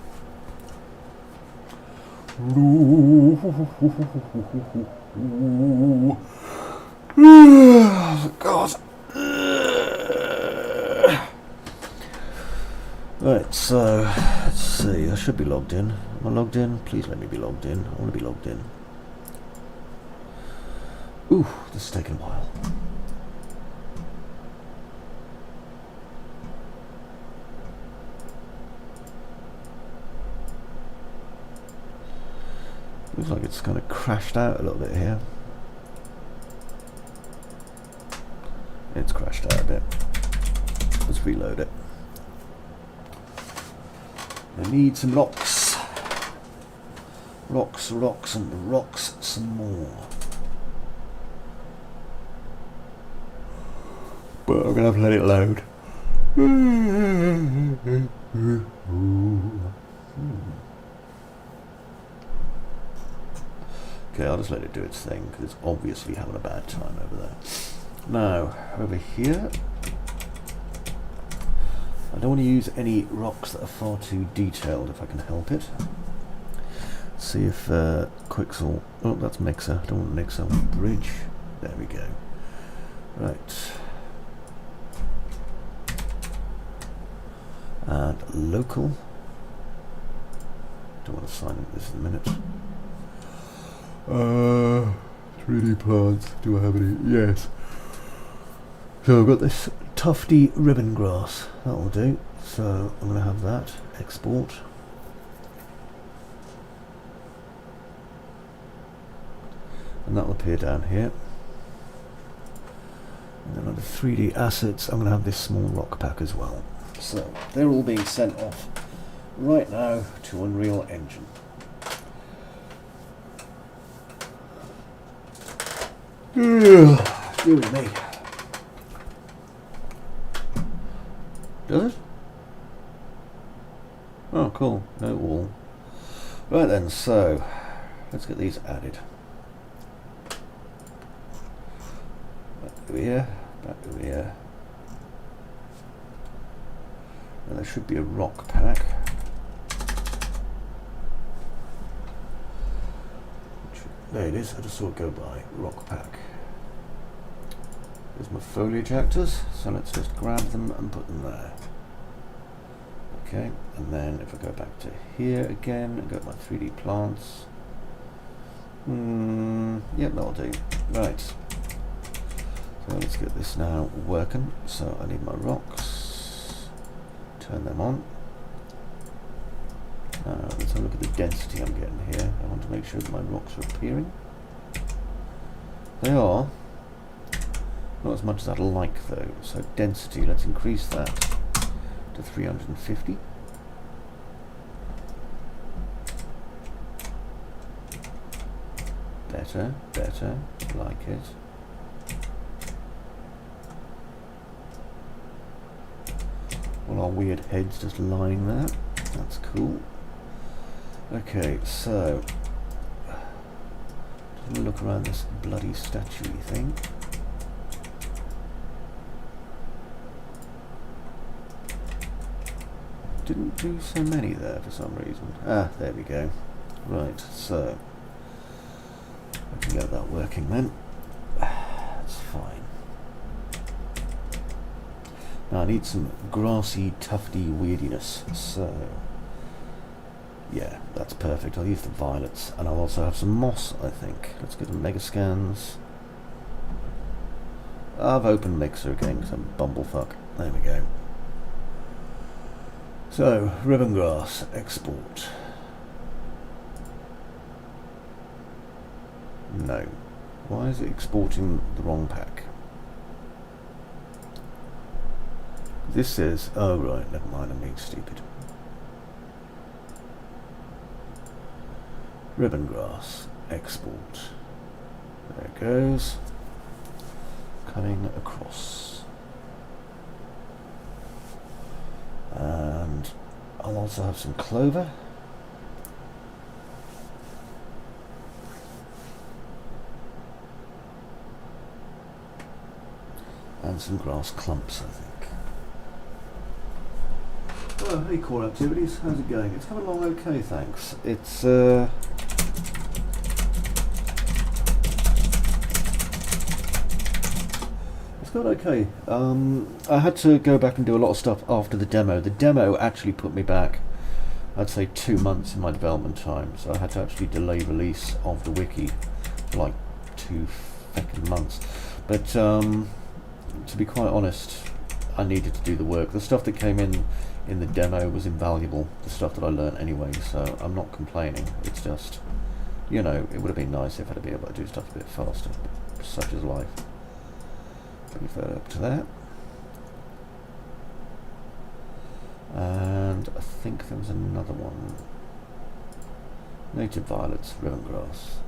God. Right, so let's see. I should be logged in. Am I logged in? Please let me be logged in. I want to be logged in. Ooh, this is taking a while. Looks like it's kind of crashed out a little bit here. It's crashed out a bit. Let's reload it. I need some rocks. Rocks, and rocks some more. But I'm going to have to let it load. Okay, I'll just let it do its thing, because it's obviously having a bad time over there. Now, over here, I don't want to use any rocks that are far too detailed if I can help it. See if Quixel... Oh, that's Mixer. I don't want Mixer. I want Bridge. There we go. Right. And Local. Don't want to sign into this in a minute. 3D plants. Do I have any? Yes. So I've got this tufty ribbon grass. That'll do. So I'm going to have that. Export. And that'll appear down here. And then under 3D assets, I'm going to have this small rock pack as well. So they're all being sent off right now to Unreal Engine. Dear me. Does it? Oh, cool. No wall. Right then, so let's get these added. Back over here, back over here. And there should be a rock pack. There it is, I just saw it go by. Rock pack. There's my foliage actors, so let's just grab them and put them there. Okay, and then if I go back to here again and go to my 3D plants. Yep, that'll do. Right. So let's get this now working. So I need my rocks. Turn them on. Let's have a look at the density I'm getting here. I want to make sure that my rocks are appearing. They are. Not as much as I'd like though. So density, let's increase that to 350. Better, better, like it. All our weird heads just lying there. That's cool. Okay, so just look around this bloody statue thing. Didn't do so many there for some reason. Ah, there we go. Right, so I can get that working then. That's fine. Now I need some grassy, tufty weirdiness, so yeah, that's perfect. I'll use the violets, and I'll also have some moss, I think. Let's go to mega scans. I've opened Mixer again because I'm bumblefuck. There we go. So, ribbon grass, export. No. Why is it exporting the wrong pack? This says, oh right, never mind, I'm being stupid. Ribbon grass, export. There it goes. Coming across. And I'll also have some clover. And some grass clumps, I think. Oh, hey core activities, how's it going? It's coming along okay, thanks. It's going okay. I had to go back and do a lot of stuff after the demo. The demo actually put me back, I'd say 2 months in my development time, so I had to actually delay release of the wiki for like 2 fucking months. But to be quite honest, I needed to do the work. The stuff that came in the demo was invaluable, the stuff that I learned anyway, so I'm not complaining. It's just, you know, it would have been nice if I'd been able to do stuff a bit faster, but such is life. Move that up to that. And I think there was another one. Native violets, ribbon grass.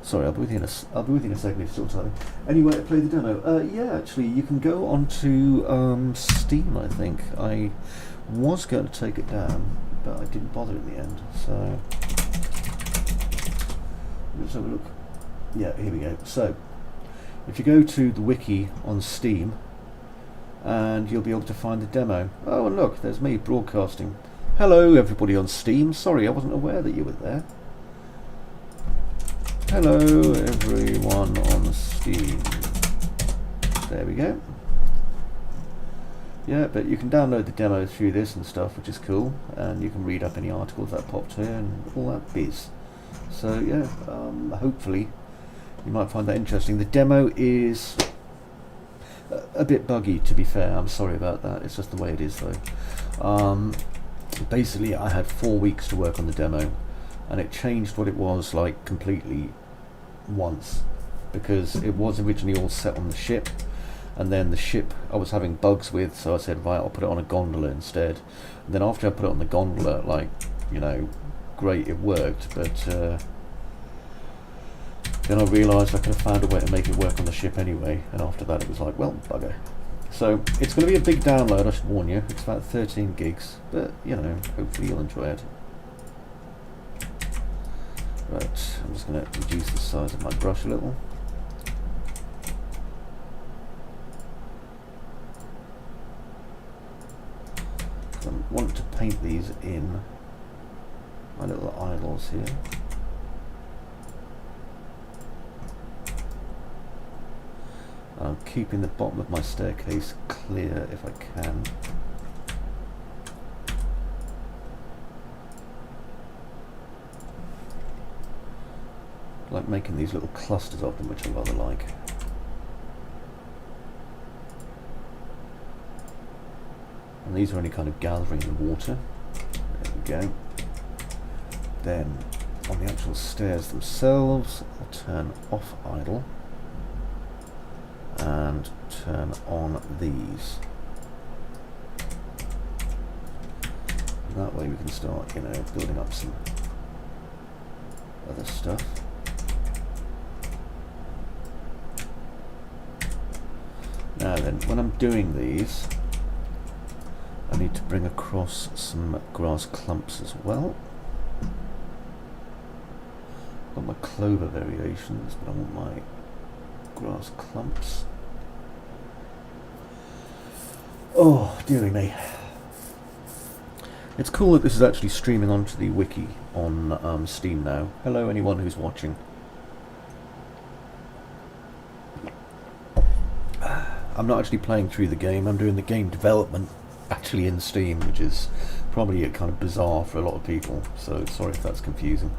Sorry, I'll be with you in a second if you're still typing. Anyway, I played the demo. Yeah, actually, you can go onto Steam, I think. I was going to take it down, but I didn't bother in the end, so let's have a look. Yeah, here we go. So, if you go to the wiki on Steam, and you'll be able to find the demo. Oh, and look, there's me broadcasting. Hello, everybody on Steam. Sorry, I wasn't aware that you were there. Hello, everyone on Steam. There we go. Yeah, but you can download the demo through this and stuff, which is cool, and you can read up any articles that popped here and all that biz. So yeah, hopefully you might find that interesting. The demo is a bit buggy, to be fair. I'm sorry about that. It's just the way it is, though. Basically, I had 4 weeks to work on the demo, and it changed what it was like completely once, because it was originally all set on the ship, and then the ship I was having bugs with, so I said, right, I'll put it on a gondola instead. And then after I put it on the gondola, like, you know, great, it worked, but then I realised I could have found a way to make it work on the ship anyway, and after that it was like, well, bugger. So it's going to be a big download, I should warn you. It's about 13 gigs, but, you know, hopefully you'll enjoy it. Right, I'm just going to reduce the size of my brush a little. I want to paint these in my little idols here. I'm keeping the bottom of my staircase clear if I can. I like making these little clusters of them, which I rather like. And these are only kind of gathering the water. There we go. Then on the actual stairs themselves, I'll turn off idle and turn on these. And that way we can start, you know, building up some other stuff. Now then, when I'm doing these, I need to bring across some grass clumps as well. Got my clover variations, but I want my grass clumps. Oh, dearie me. It's cool that this is actually streaming onto the wiki on Steam now. Hello, anyone who's watching. I'm not actually playing through the game, I'm doing the game development actually in Steam, which is probably kind of bizarre for a lot of people, so sorry if that's confusing.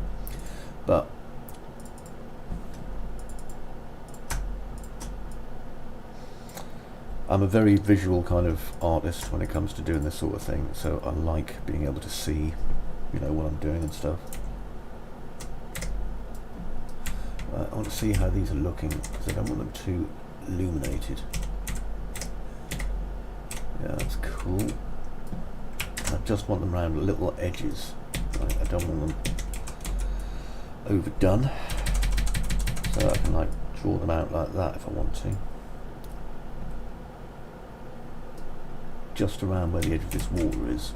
But I'm a very visual kind of artist when it comes to doing this sort of thing, so I like being able to see, you know, what I'm doing and stuff. I want to see how these are looking, because I don't want them too illuminated. Yeah, that's cool. I just want them around little edges. Right, I don't want them overdone. So I can like draw them out like that if I want to. Just around where the edge of this water is.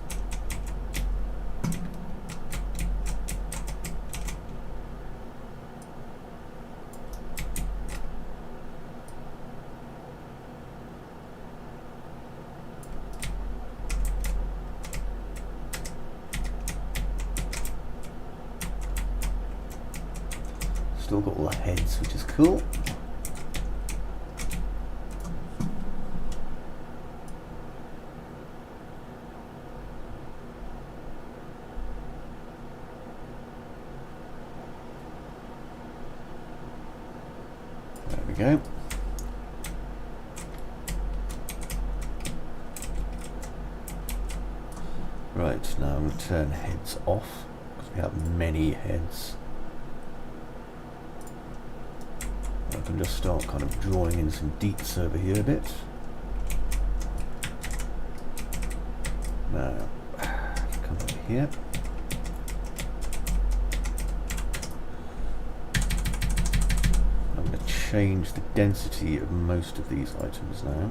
Still got all the heads, which is cool. There we go. Right, now I'm going to turn heads off, because we have many heads. I can just start kind of drawing in some deets over here a bit. Now, come over here. I'm going to change the density of most of these items now.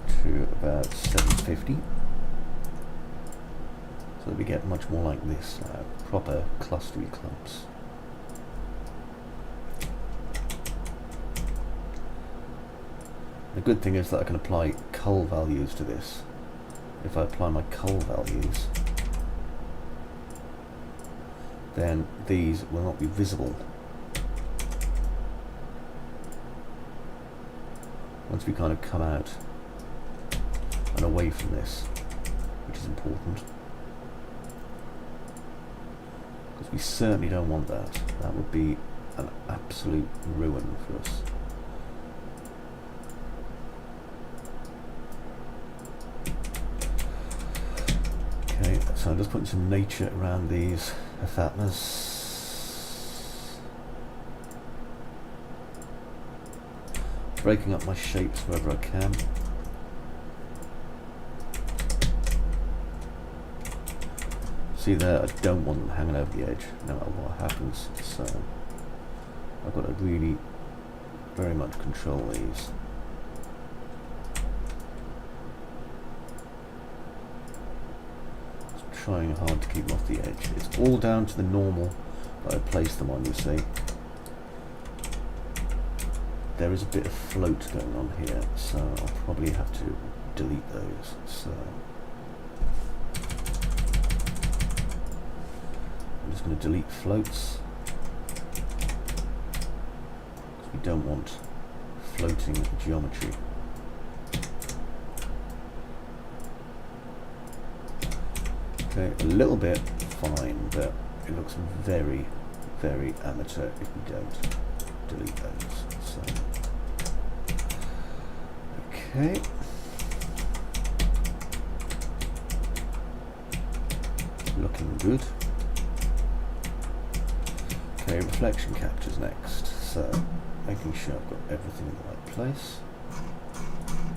To about 750. So that we get much more like this now, proper clustery clumps. The good thing is that I can apply cull values to this. If I apply my cull values, then these will not be visible. Once we kind of come out and away from this, which is important. Because we certainly don't want that. That would be an absolute ruin for us. Okay, so I'm just putting some nature around these fatness. Breaking up my shapes wherever I can. See there, I don't want them hanging over the edge, no matter what happens, so I've got to really very much control these. Just trying hard to keep them off the edge. It's all down to the normal that I place them on, you see. There is a bit of float going on here, so I'll probably have to delete those. So I'm just going to delete floats, because we don't want floating geometry. Okay, a little bit fine, but it looks very, very amateur if we don't delete those. So, okay. Looking good. Okay, reflection captures next. So, making sure I've got everything in the right place.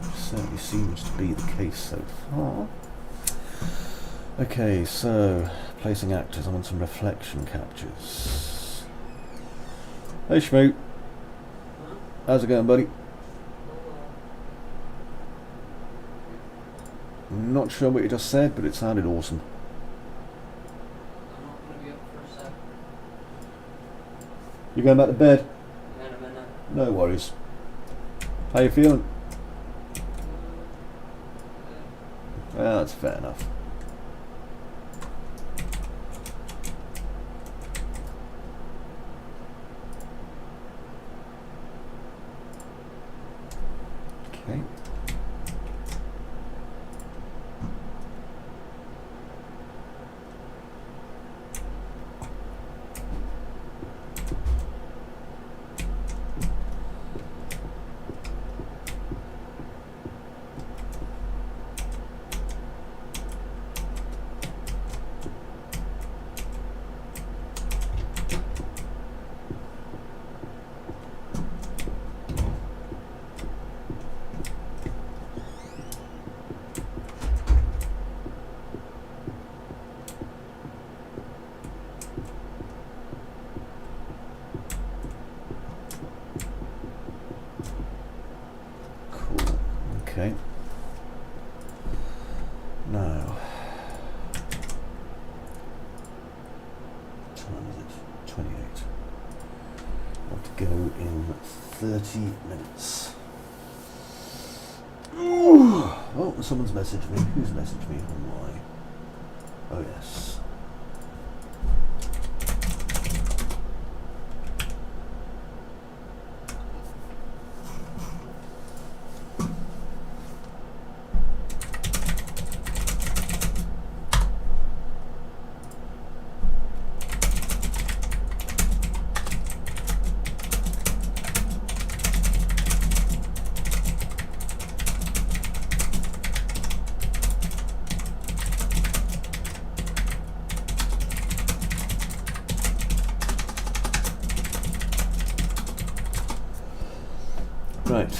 Which certainly seems to be the case so far. Okay, so placing actors. I want some reflection captures. Hey Schmoot. How's it going, buddy? I'm not sure what you just said, but it sounded awesome. I'm not going to be up for a sec. You going back to bed? In a minute. No worries. How you feeling? Well, that's fair enough. Okay. Okay. Now, what time is it? 28. I want to go in 30 minutes. Ooh. Oh, someone's messaged me. Who's messaged me and why? Oh yes. Right.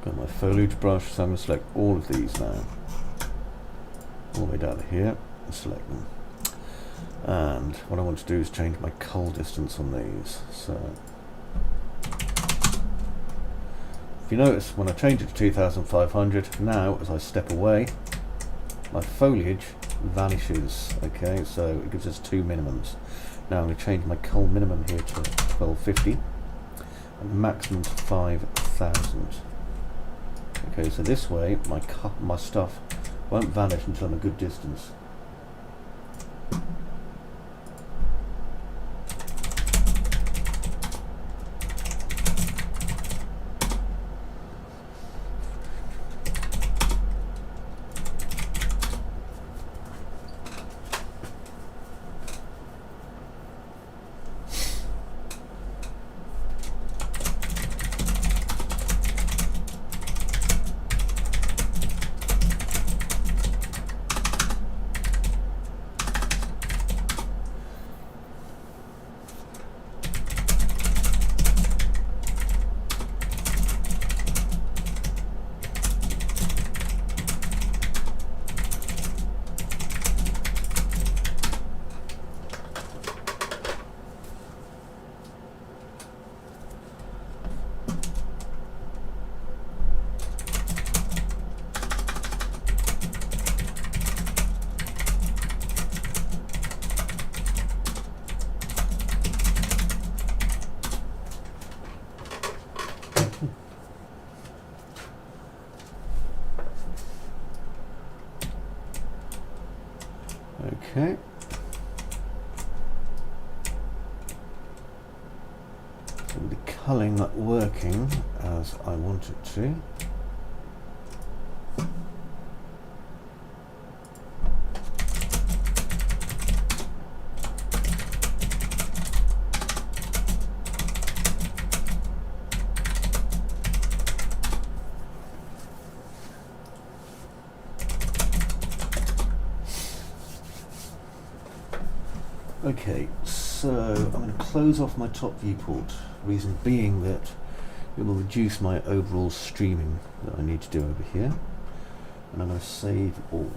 Got my foliage brush, so I'm going to select all of these now. All the way down to here and select them. And what I want to do is change my cull distance on these. So you notice, when I change it to 2500, now as I step away, my foliage vanishes. Okay, so it gives us 2 minimums. Now I'm going to change my cull minimum here to 1250 and maximum to 5000. Okay, so this way my stuff won't vanish until I'm a good distance. Okay. So the culling not working as I want it to. Okay, so I'm going to close off my top viewport, reason being that it will reduce my overall streaming that I need to do over here, and I'm going to save all.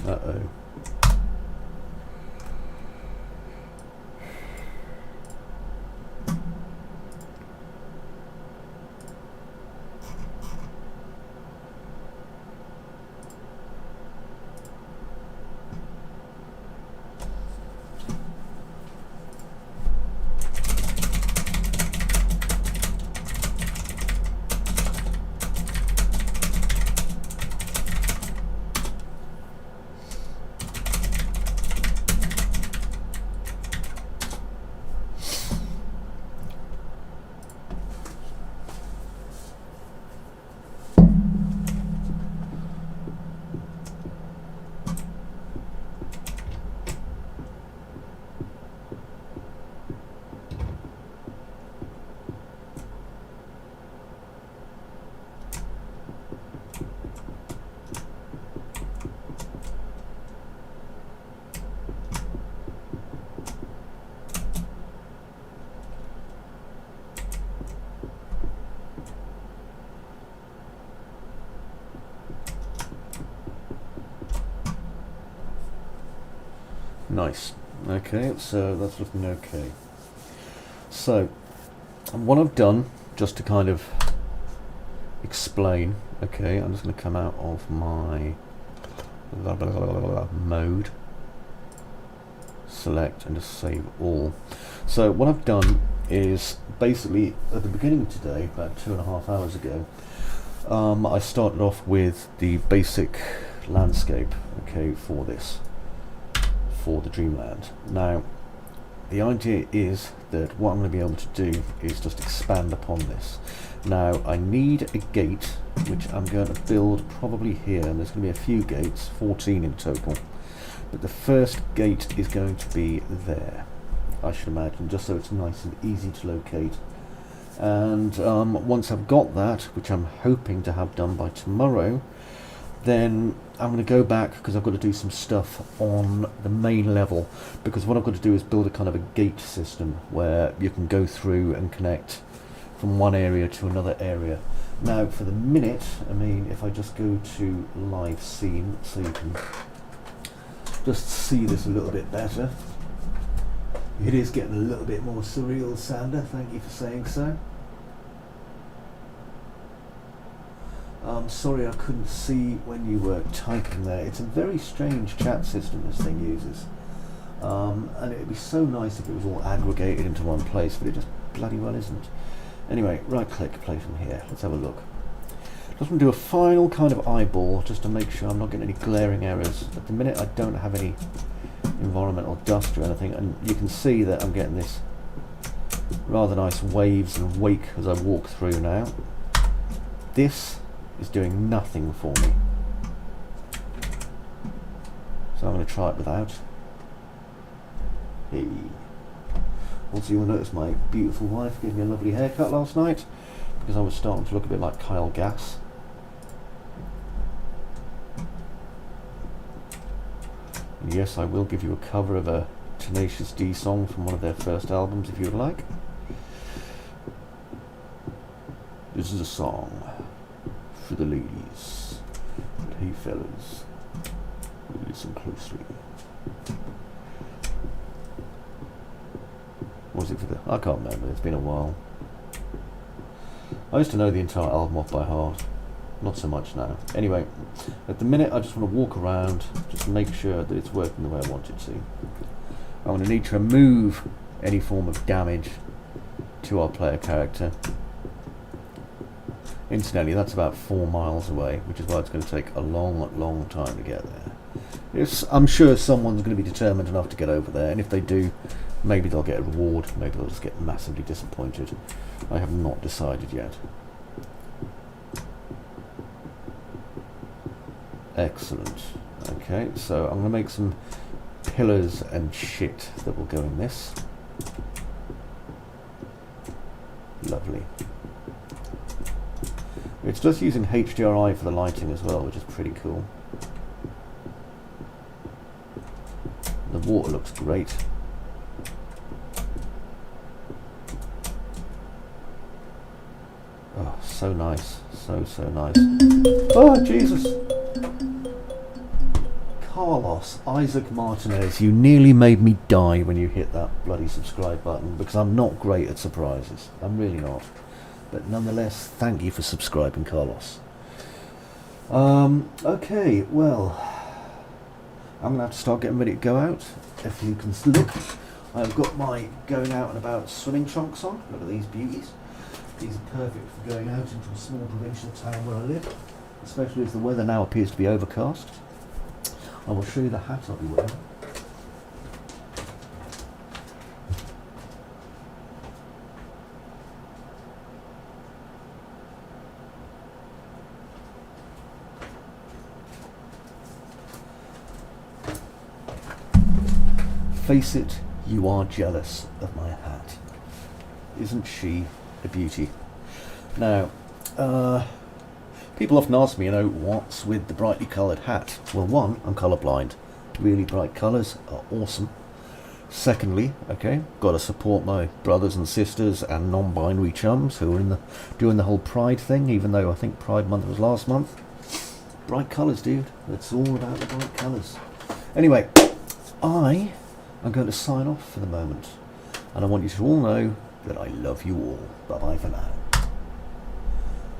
Uh-oh. Nice. Okay, so that's looking okay. So, what I've done, just to kind of explain, okay, I'm just going to come out of my mode, select, and just save all. So what I've done is basically at the beginning of today, about 2.5 hours ago, I started off with the basic landscape, okay, for this, for the Dreamland. Now, the idea is that what I'm going to be able to do is just expand upon this. Now, I need a gate, which I'm going to build probably here, and there's going to be a few gates, 14 in total. But the first gate is going to be there, I should imagine, just so it's nice and easy to locate. And once I've got that, which I'm hoping to have done by tomorrow, then I'm going to go back, because I've got to do some stuff on the main level, because what I've got to do is build a kind of a gate system where you can go through and connect from one area to another area. Now for the minute, I mean, if I just go to live scene so you can just see this a little bit better, it is getting a little bit more surreal, Sander, thank you for saying so. Sorry I couldn't see when you were typing there. It's a very strange chat system this thing uses, and it would be so nice if it was all aggregated into one place, but it just bloody well isn't. Anyway, right click, play from here, let's have a look. Just want to do a final kind of eyeball just to make sure I'm not getting any glaring errors. At the minute I don't have any environmental dust or anything, and you can see that I'm getting this rather nice waves and wake as I walk through now. This is doing nothing for me, so I'm going to try it without. Hey. Also, you'll notice my beautiful wife gave me a lovely haircut last night, because I was starting to look a bit like Kyle Gass. And yes, I will give you a cover of a Tenacious D song from one of their first albums if you would like. This is a song for the ladies. But hey fellas, listen closely. What was it for the... I can't remember, it's been a while. I used to know the entire album off by heart. Not so much now. Anyway, at the minute I just want to walk around, just make sure that it's working the way I want it to. I'm going to need to remove any form of damage to our player character. Incidentally, that's about 4 miles away, which is why it's going to take a long time to get there. I'm sure someone's going to be determined enough to get over there, and if they do, maybe they'll get a reward, maybe they'll just get massively disappointed. I have not decided yet. Excellent. Okay, so I'm going to make some pillars and shit that will go in this. Lovely. It's just using HDRI for the lighting as well, which is pretty cool. The water looks great. Oh, so nice. So nice. Oh, Jesus! Carlos, Isaac Martinez, you nearly made me die when you hit that bloody subscribe button, because I'm not great at surprises. I'm really not. But nonetheless, thank you for subscribing, Carlos. Okay, well, I'm going to have to start getting ready to go out. If you can look, I've got my going out and about swimming trunks on. Look at these beauties. These are perfect for going out into a small provincial town where I live, especially as the weather now appears to be overcast. I will show you the hat I'll be wearing. Face it, you are jealous of my hat. Isn't she a beauty? Now, people often ask me, what's with the brightly coloured hat? Well, one, I'm colourblind. Really bright colours are awesome. Secondly, okay, got to support my brothers and sisters and non-binary chums who are doing the whole Pride thing, even though I think Pride Month was last month. Bright colours, dude. It's all about the bright colours. Anyway, I I'm going to sign off for the moment. And I want you to all know that I love you all. Bye bye for now.